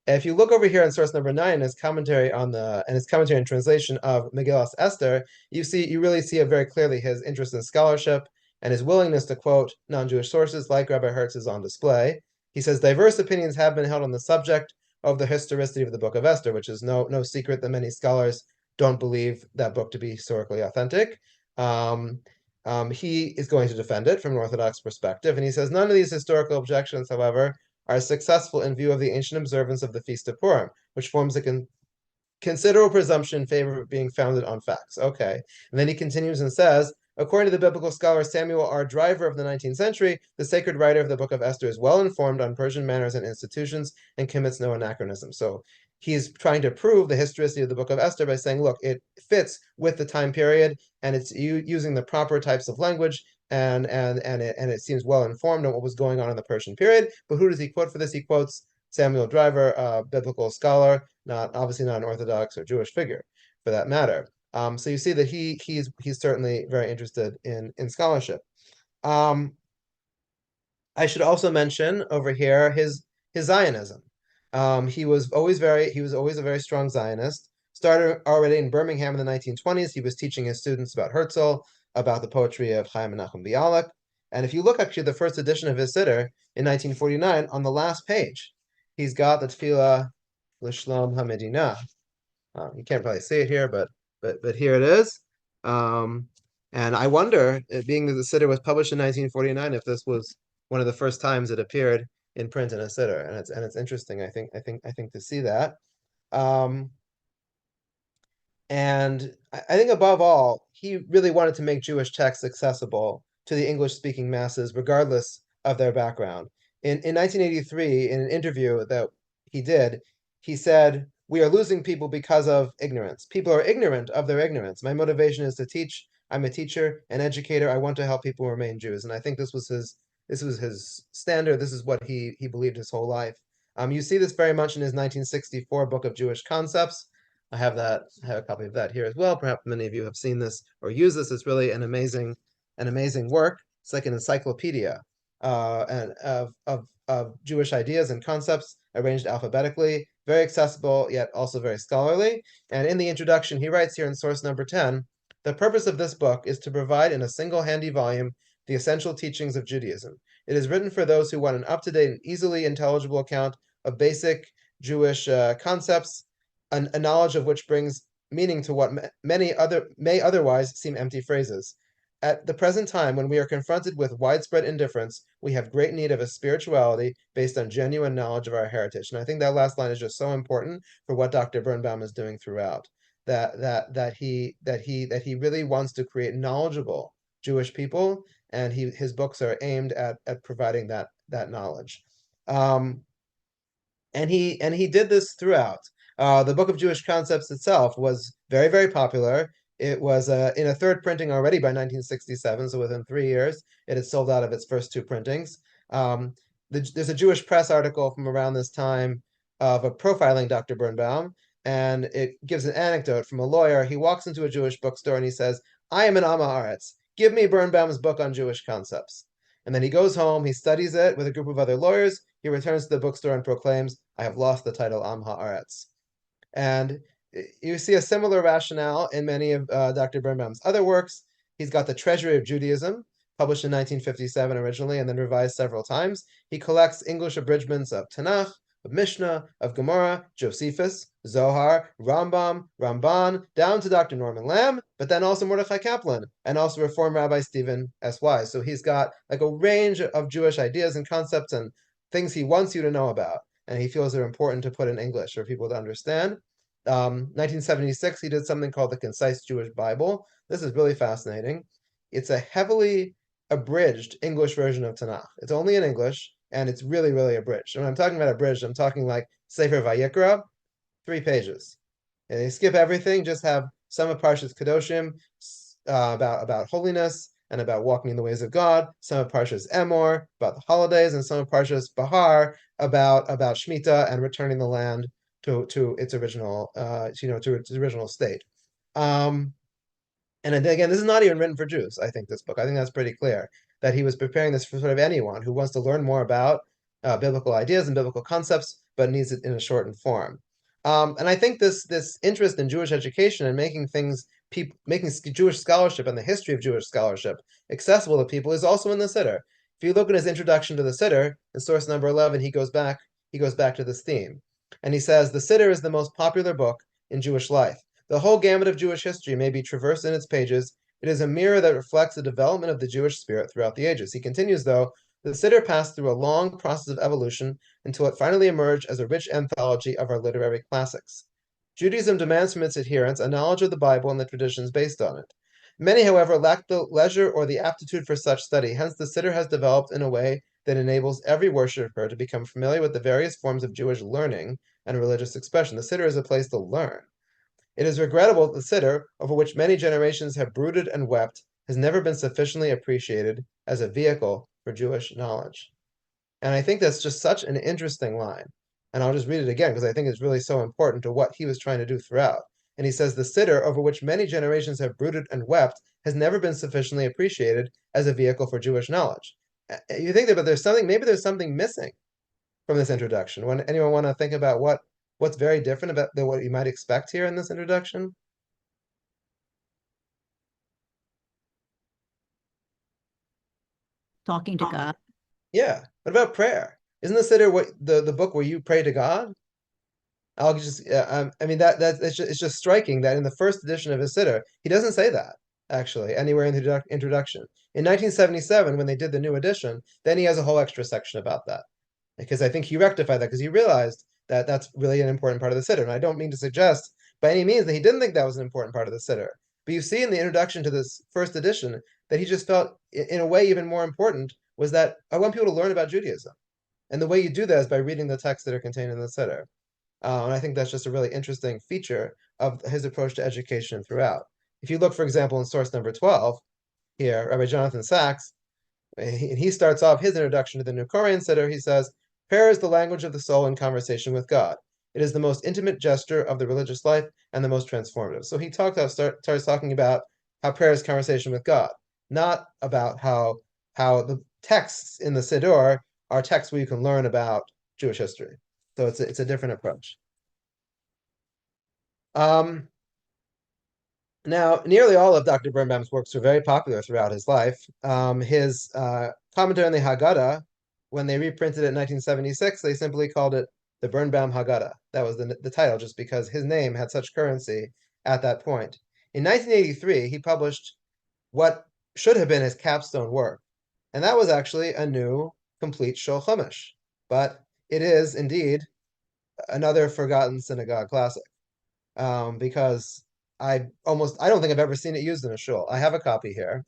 If you look over here in source number 9, his commentary and translation of Megillas Esther, you really see very clearly his interest in scholarship and his willingness to quote non-Jewish sources like Rabbi Hertz is on display. He says diverse opinions have been held on the subject of the historicity of the Book of Esther, which is no secret that many scholars don't believe that book to be historically authentic. He is going to defend it from an Orthodox perspective, and he says none of these historical objections, however, are successful in view of the ancient observance of the Feast of Purim, which forms a considerable presumption in favor of being founded on facts. Okay. And then he continues and says, according to the biblical scholar Samuel R. Driver of the 19th century, the sacred writer of the Book of Esther is well informed on Persian manners and institutions and commits no anachronism. So he's trying to prove the historicity of the Book of Esther by saying, look, it fits with the time period, and it's using the proper types of language, and it seems well informed on what was going on in the Persian period. But who does he quote for this? He quotes Samuel Driver, a biblical scholar, obviously not an Orthodox or Jewish figure, for that matter. So you see that he's certainly very interested in scholarship. I should also mention over here his Zionism. He was always a very strong Zionist. Started already in Birmingham in the 1920s. He was teaching his students about Herzl, about the poetry of Chaim Menachem Bialik. And if you look actually at the first edition of his Siddur in 1949, on the last page, he's got the Tefillah L'Shlom HaMedina. You can't probably see it here, but here it is. And I wonder, being that the Siddur was published in 1949, if this was one of the first times it appeared in print in a Siddur, and it's interesting. I think to see that. And I think above all, he really wanted to make Jewish texts accessible to the English-speaking masses, regardless of their background. In 1983, in an interview that he did, he said, "We are losing people because of ignorance. People are ignorant of their ignorance. My motivation is to teach. I'm a teacher, an educator. I want to help people remain Jews." And I think this was his standard. This is what he believed his whole life. You see this very much in his 1964 book of Jewish Concepts. I have a copy of that here as well. Perhaps many of you have seen this or used this. It's really an amazing work. It's like an encyclopedia and of Jewish ideas and concepts arranged alphabetically, very accessible yet also very scholarly. And in the introduction, he writes here in source number 10, the purpose of this book is to provide in a single handy volume the essential teachings of Judaism. It is written for those who want an up-to-date and easily intelligible account of basic Jewish concepts, a knowledge of which brings meaning to what may otherwise seem empty phrases. At the present time, when we are confronted with widespread indifference, we have great need of a spirituality based on genuine knowledge of our heritage. And I think that last line is just so important for what Dr. Birnbaum is doing throughout. That he really wants to create knowledgeable Jewish people, and his books are aimed at providing that knowledge. And he did this throughout. The Book of Jewish Concepts itself was very, very popular. It was in a third printing already by 1967, so within 3 years, it had sold out of its first 2 printings. There's a Jewish press article from around this time of a profiling Dr. Birnbaum, and it gives an anecdote from a lawyer. He walks into a Jewish bookstore and he says, "I am an Am Haaretz. Give me Birnbaum's book on Jewish concepts." And then he goes home, he studies it with a group of other lawyers, he returns to the bookstore and proclaims, "I have lost the title Am Haaretz." And you see a similar rationale in many of Dr. Birnbaum's other works. He's got the Treasury of Judaism, published in 1957 originally and then revised several times. He collects English abridgments of Tanakh, of Mishnah, of Gemara, Josephus, Zohar, Rambam, Ramban, down to Dr. Norman Lamb, but then also Mordechai Kaplan, and also Reform Rabbi Stephen S. Wise. So he's got like a range of Jewish ideas and concepts and things he wants you to know about, and he feels they're important to put in English for people to understand. 1976, he did something called the Concise Jewish Bible. This is really fascinating. It's a heavily abridged English version of Tanakh. It's only in English, and it's really, really abridged. And when I'm talking about abridged, I'm talking like Sefer Vayikra, 3 pages. And they skip everything, just have some of Parshas Kedoshim about holiness and about walking in the ways of God, some of Parshas Emor about the holidays, and some of Parshas Bahar about Shemitah and returning the land to its original to its original state. And again, this is not even written for Jews, I think, this book. I think that's pretty clear, that he was preparing this for sort of anyone who wants to learn more about biblical ideas and biblical concepts, but needs it in a shortened form. And I think this interest in Jewish education and making Jewish scholarship and the history of Jewish scholarship accessible to people is also in the Siddur. If you look at his introduction to the Siddur, in source number 11, he goes back to this theme. And he says, the Siddur is the most popular book in Jewish life. The whole gamut of Jewish history may be traversed in its pages. It is a mirror that reflects the development of the Jewish spirit throughout the ages. He continues, though, the Siddur passed through a long process of evolution until it finally emerged as a rich anthology of our literary classics. Judaism demands from its adherents a knowledge of the Bible and the traditions based on it. Many, however, lack the leisure or the aptitude for such study. Hence, the Siddur has developed in a way that enables every worshiper to become familiar with the various forms of Jewish learning and religious expression. The Siddur is a place to learn. It is regrettable that the Siddur, over which many generations have brooded and wept, has never been sufficiently appreciated as a vehicle for Jewish knowledge. And I think that's just such an interesting line. And I'll just read it again because I think it's really so important to what he was trying to do throughout. And he says, the Siddur, over which many generations have brooded and wept, has never been sufficiently appreciated as a vehicle for Jewish knowledge. You think that, but maybe there's something missing from this introduction. Anyone want to think about what's very different about what you might expect here in this introduction? Talking to God. Yeah. What about prayer? Isn't the Siddur the book where you pray to God? I'll just, I mean, it's just striking that in the first edition of his Siddur, he doesn't say that, actually, anywhere in the introduction. In 1977, when they did the new edition, then he has a whole extra section about that. Because I think he rectified that, because he realized that that's really an important part of the Siddur. And I don't mean to suggest by any means that he didn't think that was an important part of the Siddur. But you see in the introduction to this first edition that he just felt, in a way, even more important was that I want people to learn about Judaism. And the way you do that is by reading the texts that are contained in the Siddur. And I think that's just a really interesting feature of his approach to education throughout. If you look, for example, in source number 12, here, Rabbi Jonathan Sachs, he starts off his introduction to the New Korean Siddur. He says, prayer is the language of the soul in conversation with God. It is the most intimate gesture of the religious life and the most transformative. So he starts talking about how prayer is conversation with God, not about how the texts in the Siddur are texts where you can learn about Jewish history. So it's a different approach. Now, nearly all of Dr. Birnbaum's works were very popular throughout his life. His commentary on the Haggadah, when they reprinted it in 1976, they simply called it the Birnbaum Haggadah. That was the title, just because his name had such currency at that point. In 1983, he published what should have been his capstone work, and that was actually a new, complete Shul Chumash. But it is indeed another forgotten synagogue classic, because I don't think I've ever seen it used in a shul. I have a copy here.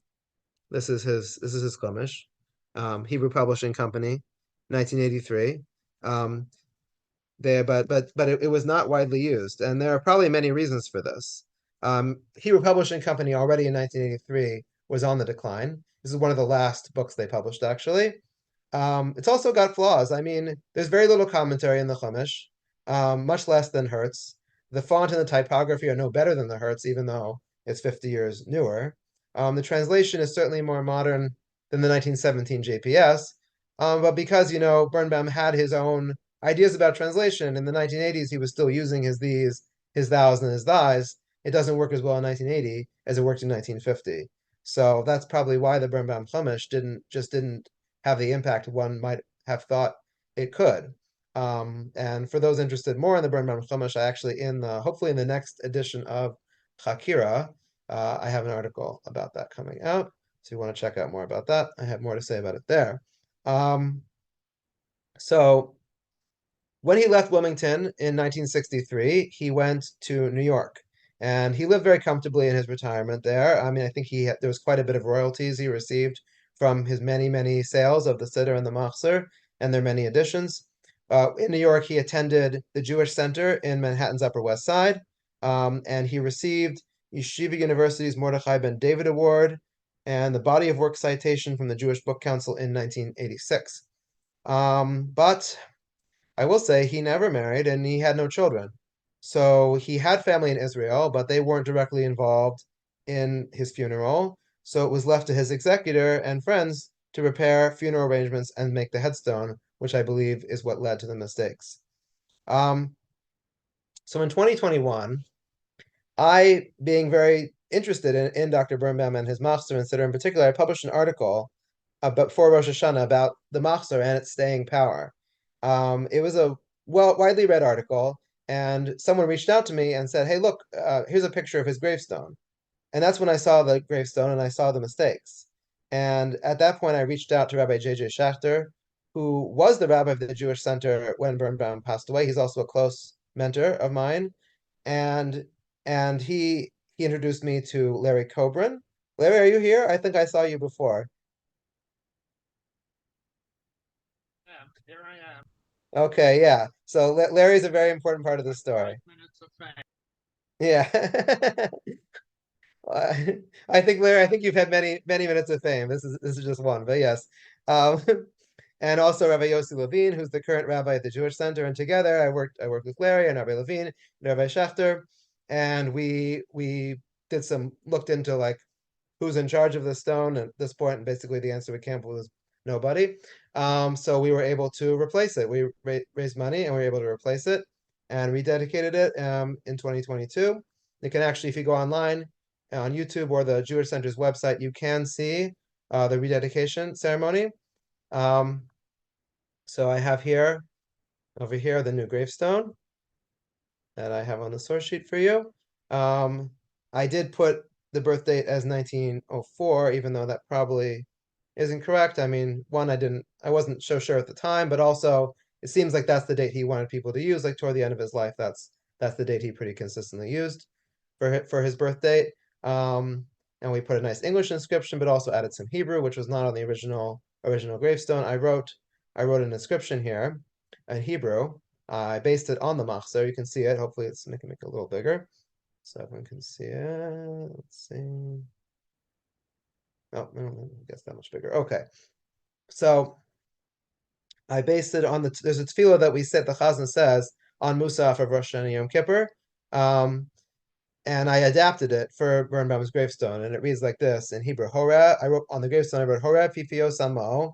This is his Chumash, Hebrew Publishing Company, 1983. But it was not widely used, and there are probably many reasons for this. Hebrew Publishing Company already in 1983 was on the decline. This is one of the last books they published, actually. It's also got flaws. I mean, there's very little commentary in the Chumash, much less than Hertz. The font and the typography are no better than the Hertz, even though it's 50 years newer. The translation is certainly more modern than the 1917 JPS, but because, Birnbaum had his own ideas about translation, in the 1980s he was still using his thous, and his thys. It doesn't work as well in 1980 as it worked in 1950. So that's probably why the Birnbaum Chumash didn't have the impact one might have thought it could. And for those interested more in the Birnbaum Chumash, I actually hopefully in the next edition of Chakira, I have an article about that coming out. So if you want to check out more about that, I have more to say about it there. So when he left Wilmington in 1963, he went to New York, and he lived very comfortably in his retirement there. I mean, I think there was quite a bit of royalties he received from his many sales of the Siddur and the Machzor and their many editions. In New York, he attended the Jewish Center in Manhattan's Upper West Side, and he received Yeshiva University's Mordechai Ben David Award and the Body of Work citation from the Jewish Book Council in 1986. But I will say he never married and he had no children. So he had family in Israel, but they weren't directly involved in his funeral. So it was left to his executor and friends to prepare funeral arrangements and make the headstone, which I believe is what led to the mistakes. So in 2021, I, being very interested in Dr. Birnbaum and his Machzor and Siddur in particular, I published an article for Rosh Hashanah about the Machzor and its staying power. It was a widely read article, and someone reached out to me and said, "Hey, look, here's a picture of his gravestone." And that's when I saw the gravestone and I saw the mistakes. And at that point, I reached out to Rabbi J.J. Schachter, who was the rabbi of the Jewish Center when Birnbaum passed away. He's also a close mentor of mine, and he introduced me to Larry Kobrin. Larry, are you here? I think I saw you before. Here I am. Okay, yeah. So Larry's a very important part of the story. 5 minutes of fame. Yeah. I think Larry, I think you've had many minutes of fame. This is just one, but yes. Um, and also Rabbi Yossi Levine, who's the current rabbi at the Jewish Center, and together I worked with Larry and Rabbi Levine and Rabbi Schachter, and we looked into like who's in charge of the stone at this point, and basically the answer we came up with was nobody. So we were able to replace it. We raised money and we were able to replace it, and rededicated it in 2022. You can actually, if you go online on YouTube or the Jewish Center's website, you can see the rededication ceremony. So I have over here, the new gravestone that I have on the source sheet for you. I did put the birth date as 1904, even though that probably isn't correct. I mean, one, I wasn't so sure at the time, but also it seems like that's the date he wanted people to use. Like toward the end of his life, that's the date he pretty consistently used for his birth date. And we put a nice English inscription, but also added some Hebrew, which was not on the original gravestone. I wrote an inscription here in Hebrew. I based it on the Machzor. You can see it. Hopefully, it's make it a little bigger, so everyone can see it. Let's see. Oh, I guess that much bigger. Okay, so I based it on there's a tefillah that we said, the Chazan says on Musaf of Rosh Hashanah Yom Kippur, and I adapted it for Birnbaum's gravestone, and it reads like this in Hebrew. Hora, I wrote on the gravestone, I wrote Hora Pifio Samo,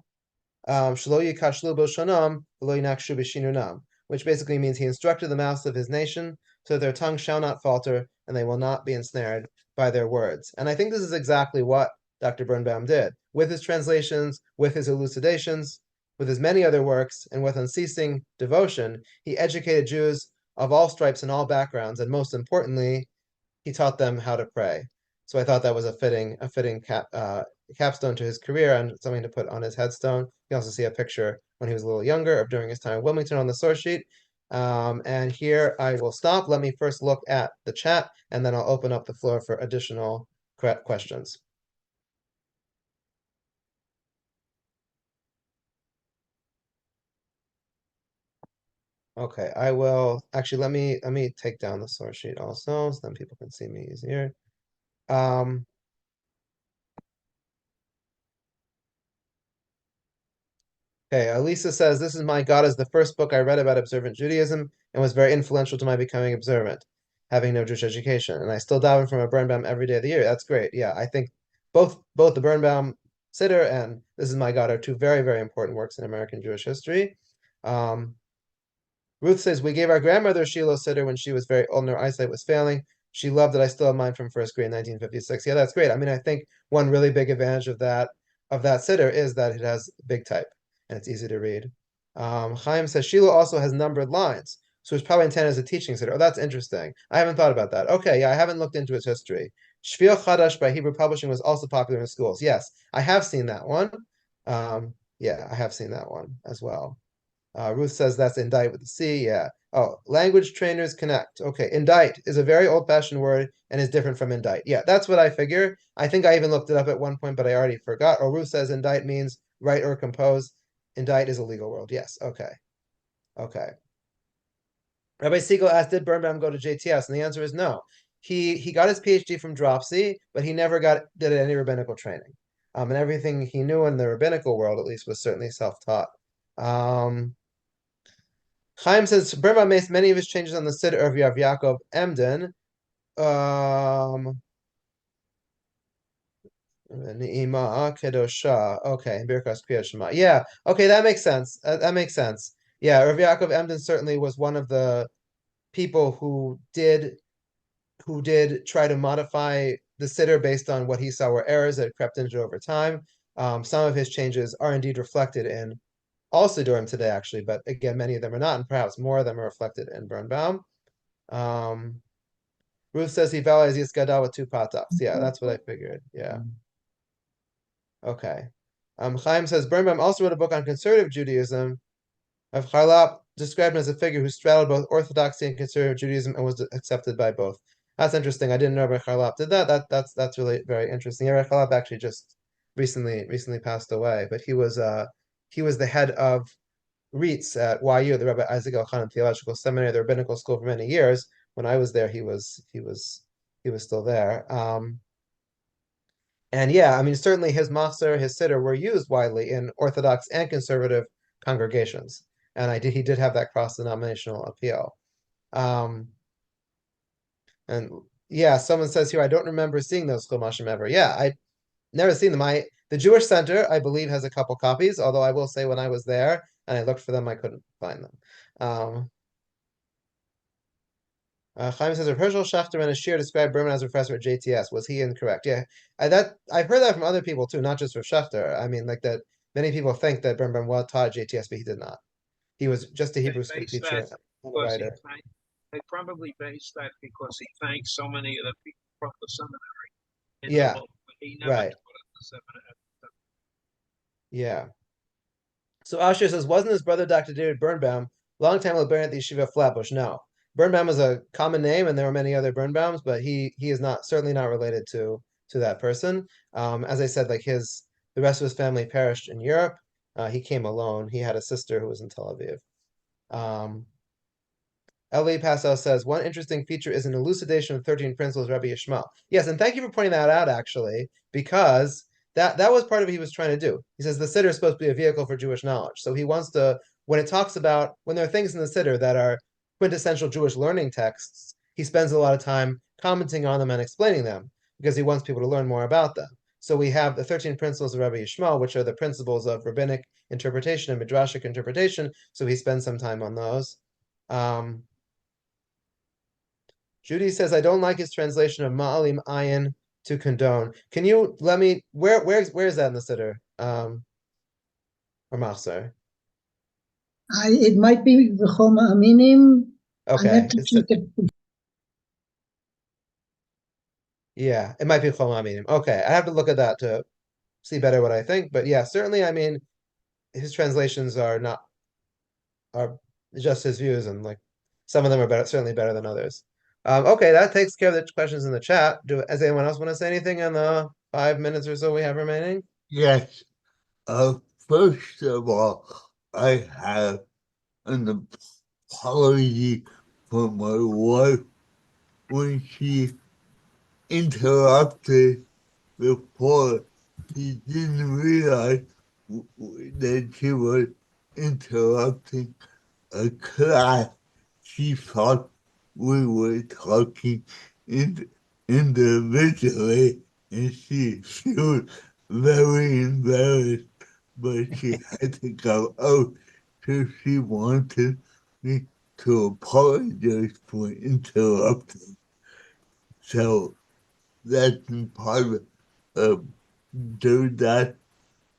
Shlo Yikashlu B'Shanam, V'lo Yinakshu B'Shinunam, which basically means he instructed the mouths of his nation so that their tongue shall not falter and they will not be ensnared by their words. And I think this is exactly what Dr. Birnbaum did. With his translations, with his elucidations, with his many other works, and with unceasing devotion, he educated Jews of all stripes and all backgrounds, and most importantly, he taught them how to pray. So I thought that was a fitting capstone to his career and something to put on his headstone. You can also see a picture when he was a little younger of during his time in Wilmington on the source sheet. And here I will stop. Let me first look at the chat, and then I'll open up the floor for additional questions. Okay, I will actually let me take down the source sheet also, so then people can see me easier. Okay, Elisa says, "This is My God" is the first book I read about observant Judaism and was very influential to my becoming observant, having no Jewish education. And I still daven from a Birnbaum every day of the year. That's great. Yeah, I think both the Birnbaum Siddur and This Is My God are two very important works in American Jewish history. Ruth says, "We gave our grandmother Shiloh Siddur when she was very old and her eyesight was failing. She loved it. I still have mine from first grade, 1956. Yeah, that's great. I mean, I think one really big advantage of that siddur is that it has big type and it's easy to read. Chaim says Sheila also has numbered lines, so it's probably intended as a teaching siddur. Oh, that's interesting. I haven't thought about that. Okay, yeah, I haven't looked into its history. Shvil Chadash by Hebrew Publishing was also popular in schools. Yes, I have seen that one. Yeah, I have seen that one as well. Ruth says that's indict with the C. Yeah. Oh, language trainers connect. Okay, indict is a very old-fashioned word and is different from indict. Yeah, that's what I figure. I think I even looked it up at one point, but I already forgot. Oh, Ruth says indict means write or compose. Indict is a legal word. Yes. Okay. Okay. Rabbi Siegel asked, did Birnbaum go to JTS? And the answer is no. He got his PhD from Dropsy, but he never did any rabbinical training. And everything he knew in the rabbinical world, at least, was certainly self-taught. Chaim says Birnbaum makes many of his changes on the Siddur of Rav Yaakov Emden. Ne'ima Kedosha. Okay, Birkas Kriyat Shema. Yeah. Okay, that makes sense. That makes sense. Yeah, Rav Yaakov Emden certainly was one of the people who did try to modify the Siddur based on what he saw were errors that crept into it over time. Some of his changes are indeed reflected in also Siddurim today, actually, but again, many of them are not, and perhaps more of them are reflected in Birnbaum. Ruth says he values Yiskadal with two pataks. Yeah, that's what I figured. Yeah. Okay. Chaim says Birnbaum also wrote a book on conservative Judaism of Charlap, described him as a figure who straddled both Orthodoxy and conservative Judaism and was accepted by both. That's interesting. I didn't know Rabbi Charlap did that. That's really very interesting. Yeah, Rabbi Charlap actually just recently passed away, but he was the head of REITs at YU, the Rabbi Isaac Elchanan Theological Seminary, the rabbinical school for many years. When I was there, he was still there. And yeah, I mean, certainly his Machzor, his Siddur were used widely in Orthodox and conservative congregations. And he did have that cross-denominational appeal. And yeah, someone says here, I don't remember seeing those chumashim ever. Yeah, I never seen them. The Jewish Center, I believe, has a couple copies, although I will say when I was there and I looked for them, I couldn't find them. Chaim says, if Herschel Schachter and Ashir described Berman as a professor at JTS, was he incorrect? Yeah, I've heard that from other people too, not just from Schachter. I mean, like that many people think that Birnbaum was taught at JTS, but he did not. He was just a Hebrew school teacher and a writer. They probably based that because he thanked so many of the people from the seminary. Yeah, but he never right. taught at the seminary. Yeah. So Asher says, wasn't his brother Dr. David Birnbaum long time librarian at the Yeshiva of Flatbush? No. Birnbaum is a common name, and there were many other Birnbaums, but he is certainly not related to that person. As I said, like the rest of his family perished in Europe. He came alone. He had a sister who was in Tel Aviv. Eli Passau says, one interesting feature is an elucidation of 13 principles of Rabbi Yishmael. Yes, and thank you for pointing that out, actually, because that was part of what he was trying to do. He says the Siddur is supposed to be a vehicle for Jewish knowledge. So he wants to, when there are things in the Siddur that are quintessential Jewish learning texts, he spends a lot of time commenting on them and explaining them because he wants people to learn more about them. So we have the 13 principles of Rabbi Yishmael, which are the principles of rabbinic interpretation and midrashic interpretation. So he spends some time on those. Judy says, I don't like his translation of Ma'alim Ayin to condone. Can you let me, where is that in the Siddur? Or Machzor? It might be V'chol Ma'aminim. I Okay. have to check it. Yeah, it might be Chol Ma'aminim. Okay, I have to look at that to see better what I think. But yeah, certainly, I mean, his translations are just his views, and like some of them are certainly better than others. Okay, that takes care of the questions in the chat. Does anyone else want to say anything in the 5 minutes or so we have remaining? Yes. First of all, I have an apology for my wife when she interrupted before. She didn't realize that she was interrupting a class. She thought we were talking individually, and she was very embarrassed, but she had to go out, so she wanted me to apologize for interrupting. So that's part of do that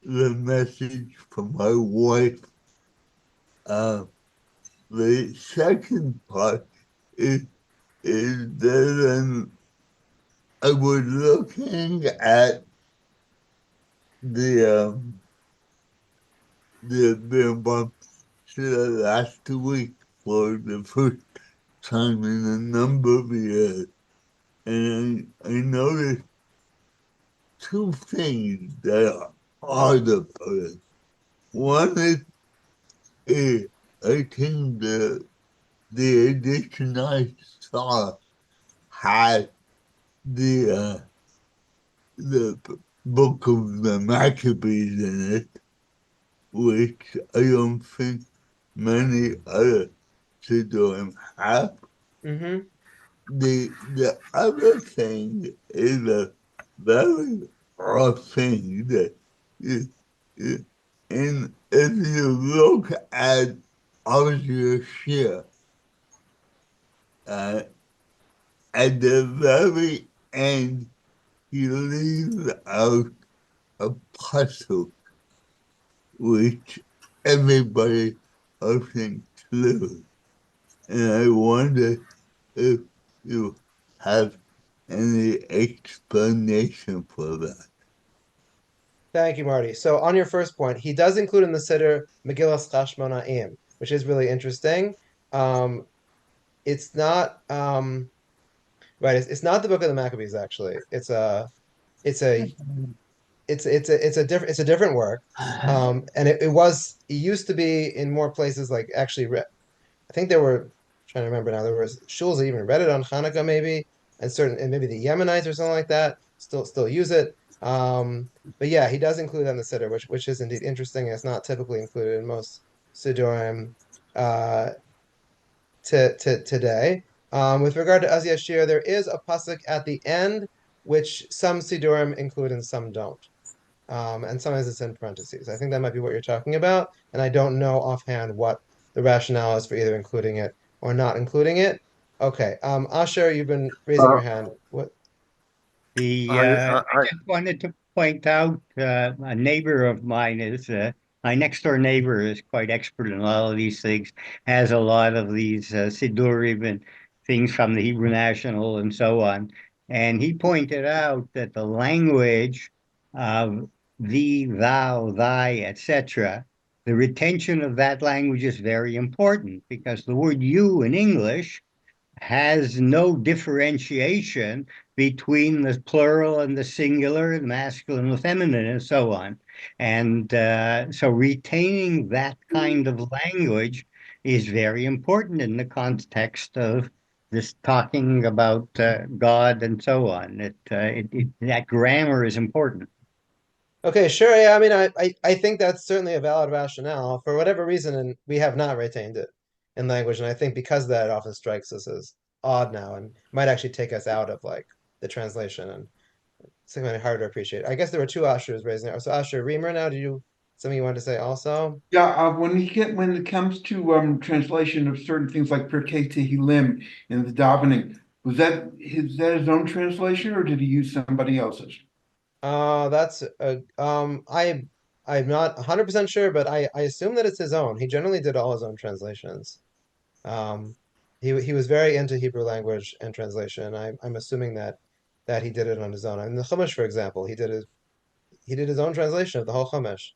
the message from my wife. The second part is that I was looking at the Birnbaum last week for the first time in a number of years, and I noticed two things that are odd about it. One is I think the edition I saw had the book of the Maccabees in it, which I don't think many other Siddurim have. Mm-hmm. The other thing is a very odd thing that you- and if you look at Osher Shir, uh, at the very end, he leaves out a puzzle which everybody I think clues. And I wonder if you have any explanation for that. Thank you, Marty. So on your first point, he does include in the Siddur Megillas Chashmonaim, which is really interesting. Um, it's not right. It's not the Book of the Maccabees actually. It's a it's a different work. And it used to be in more places like actually I think there were trying to remember now. There was shuls that even read it on Hanukkah maybe, and maybe the Yemenites or something like that still use it. But yeah, he does include it on the Siddur, which is indeed interesting. It's not typically included in most Siddurim uh, today. With regard to Az Yashir, there is a pasuk at the end which some Siddurim include and some don't. And sometimes it's in parentheses. I think that might be what you're talking about, and I don't know offhand what the rationale is for either including it or not including it. Okay, Asher, you've been raising your hand. What? I just wanted to point out a neighbor of mine is my next door neighbor is quite expert in all of these things, has a lot of these Siddurim and things from the Hebrew National and so on. And he pointed out that the language of thee, thou, thy, etc., the retention of that language is very important because the word you in English has no differentiation between the plural and the singular, the masculine and the feminine, and so on. And so retaining that kind of language is very important in the context of this talking about God and so on. That grammar is important. Okay, sure. Yeah, I mean, I think that's certainly a valid rationale. For whatever reason, and we have not retained it in language, and I think because of that, it often strikes us as odd now, and might actually take us out of like the translation, and it's something hard to appreciate. I guess there were two Ashers raising it. So Asher Reamer, now, do you something you wanted to say also? Yeah, when it comes to translation of certain things like Pirkei Tehillim in the davening, is that his own translation or did he use somebody else's? That's I'm not 100% sure, but I assume that it's his own. He generally did all his own translations. Um, he was very into Hebrew language and translation. I'm assuming that he did it on his own. In the Chumash, for example, he did his own translation of the whole Chumash.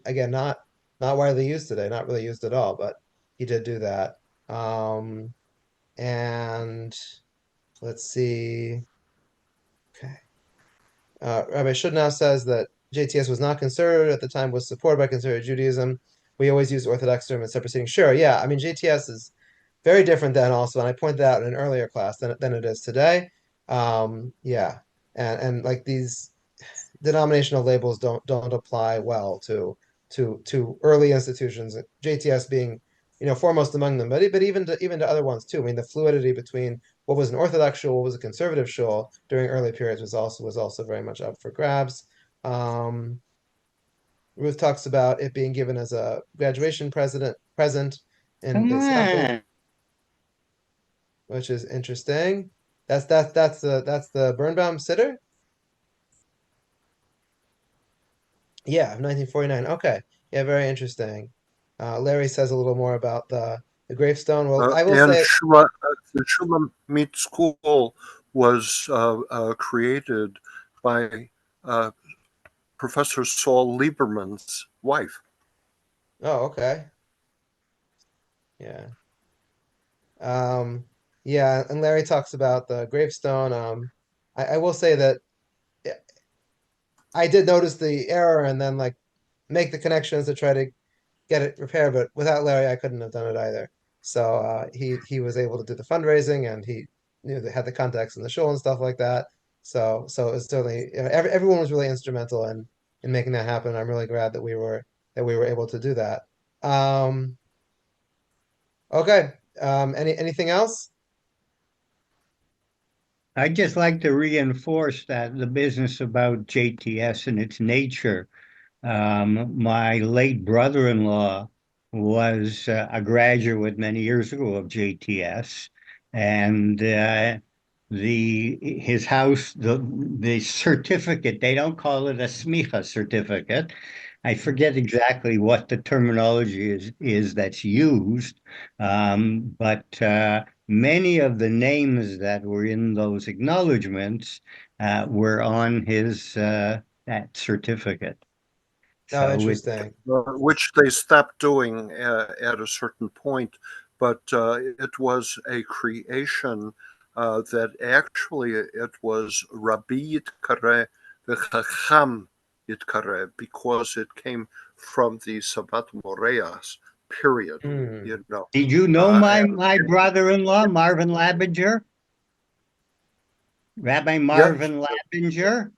Again, not widely used today, not really used at all, but he did do that. And let's see. Okay. Rabbi Shudnow says that JTS was not conservative at the time, was supported by conservative Judaism. We always use Orthodox term in separate settings. Sure, yeah. I mean, JTS is very different than also, and I pointed out in an earlier class than it is today. Yeah, and like these denominational labels don't apply well to early institutions. JTS being foremost among them, but even to other ones too. I mean, the fluidity between what was an Orthodox shul, what was a conservative shul during early periods was also very much up for grabs. Ruth talks about it being given as a graduation present in Come Beis Yaakov, on. which is interesting. That's the Birnbaum sitter? Yeah, 1949. Okay. Yeah, very interesting. Larry says a little more about the gravestone. Well, I will And say the Shulamit School was created by Professor Saul Lieberman's wife. oh, okay. Yeah. Yeah, and Larry talks about the gravestone. I will say that I did notice the error and then like make the connections to try to get it repaired, but without Larry, I couldn't have done it either. So he was able to do the fundraising, and he knew that had the contacts in the show and stuff like that. So it was certainly, you know, everyone was really instrumental in making that happen. I'm really glad that we were able to do that. Um, okay. Anything else? I'd just like to reinforce that the business about JTS and its nature. My late brother-in-law was a graduate many years ago of JTS, and his house, the certificate, they don't call it a smicha certificate. I forget exactly what the terminology is that's used, but many of the names that were in those acknowledgments were on his that certificate. Oh, So it, interesting. Which they stopped doing at a certain point, but it was a creation that actually it was Rabbi Yitkare v'Chacham Yitkare, because it came from the Sabbat Moreas period. Hmm. You know, did you know and my brother-in-law, Marvin Labinger? Rabbi yeah, Marvin Labinger?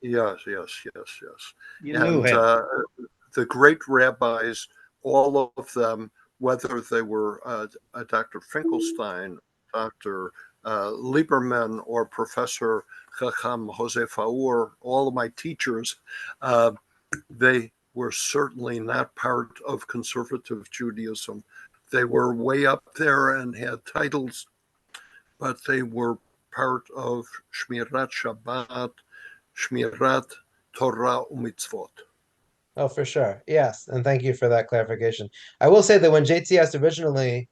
yes. You knew And him. the great rabbis, all of them, whether they were Dr. Finkelstein, Dr. Lieberman, or Professor Chacham Jose Faur, all of my teachers, they were certainly not part of conservative Judaism. They were way up there and had titles, but they were part of Shmirat Shabbat, Shmirat Torah u'mitzvot. Oh, for sure. Yes, and thank you for that clarification. I will say that when JTS originally,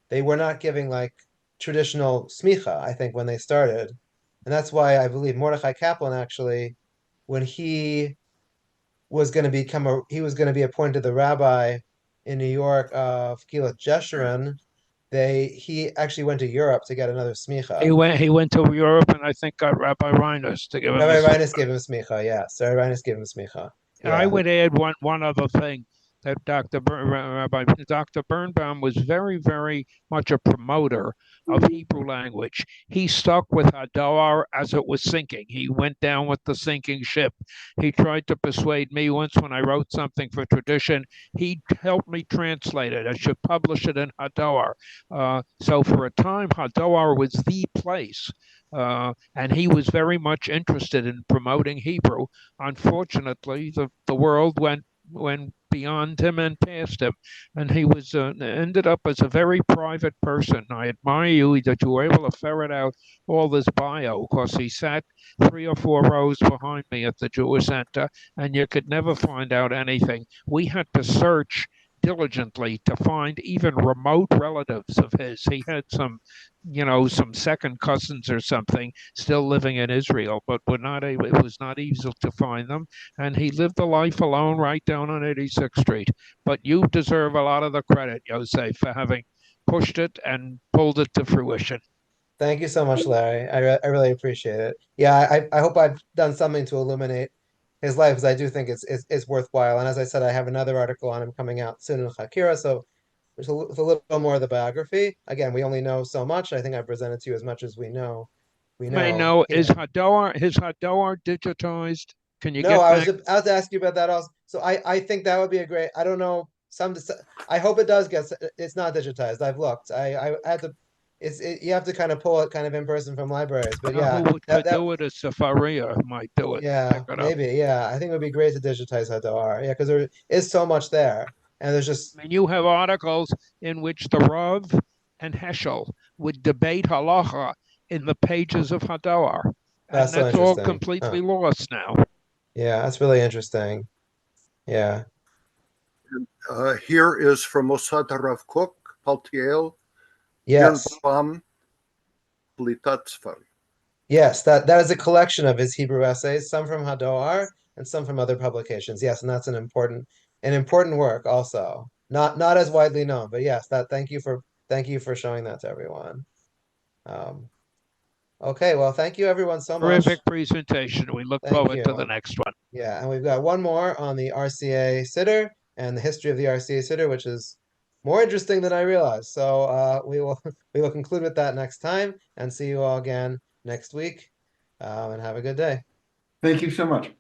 they were not giving like traditional smicha, I think, when they started. And that's why I believe Mordechai Kaplan actually, when he was going to be appointed the rabbi in New York of Kilat Jeshurun, he actually went to Europe to get another smicha. He went to Europe and I think got Rabbi Reines to give him Rabbi a Reines gave him smicha, yes. Rabbi Reines gave him smicha. I Yeah. would add one other thing that Dr. Birnbaum was very much a promoter of Hebrew language. He stuck with Hadar as it was sinking. He went down with the sinking ship. He tried to persuade me once when I wrote something for tradition. He helped me translate it. I should publish it in Hadar. So for a time, Hadar was the place. And he was very much interested in promoting Hebrew. Unfortunately, the world went beyond him and past him, and he was ended up as a very private person. I admire you that you were able to ferret out all this bio, because he sat 3 or 4 rows behind me at the Jewish Center, and you could never find out anything. We had to search diligently to find even remote relatives of his. He had some second cousins or something still living in Israel, but it was not easy to find them. And he lived a life alone right down on 86th Street. But you deserve a lot of the credit, Yosef, for having pushed it and pulled it to fruition. Thank you so much, Larry. I really appreciate it. Yeah, I hope I've done something to illuminate his life, because I do think it's worthwhile. And as I said, I have another article on him coming out soon in Chakira, so there's a little more of the biography. Again, we only know so much. I think I presented to you as much as we know. We May know. know, is Hadar digitized? Can you No, get I was back? about to ask you about that also. So I think that would be a great. I don't know. I hope it does get. It's not digitized. I've looked. I had to. You have to kind of pull it kind of in person from libraries. But Who yeah, could that do it? A Safaria might do it. Pick yeah, it up. maybe, yeah. I think it would be great to digitize Hadar. Yeah, because there is so much there, and there's just I mean, you have articles in which the Rav and Heschel would debate halacha, in the pages of Hadar. And That's so that's all interesting. completely lost now. Yeah, that's really interesting. Yeah. Here is from Mossad Rav Kook, Paltiel, Yes. Birnbaum, Blitatzfel. Yes, that is a collection of his Hebrew essays, some from Hadar and some from other publications. Yes, and that's an important work also. Not as widely known, but yes, thank you for showing that to everyone. Okay, well, thank you everyone so much. Terrific presentation. We look Thank forward to the you. next one. Yeah, and we've got one more on the RCA Siddur and the history of the RCA Siddur, which is more interesting than I realized. So we will conclude with that next time and see you all again next week. And have a good day. Thank you so much.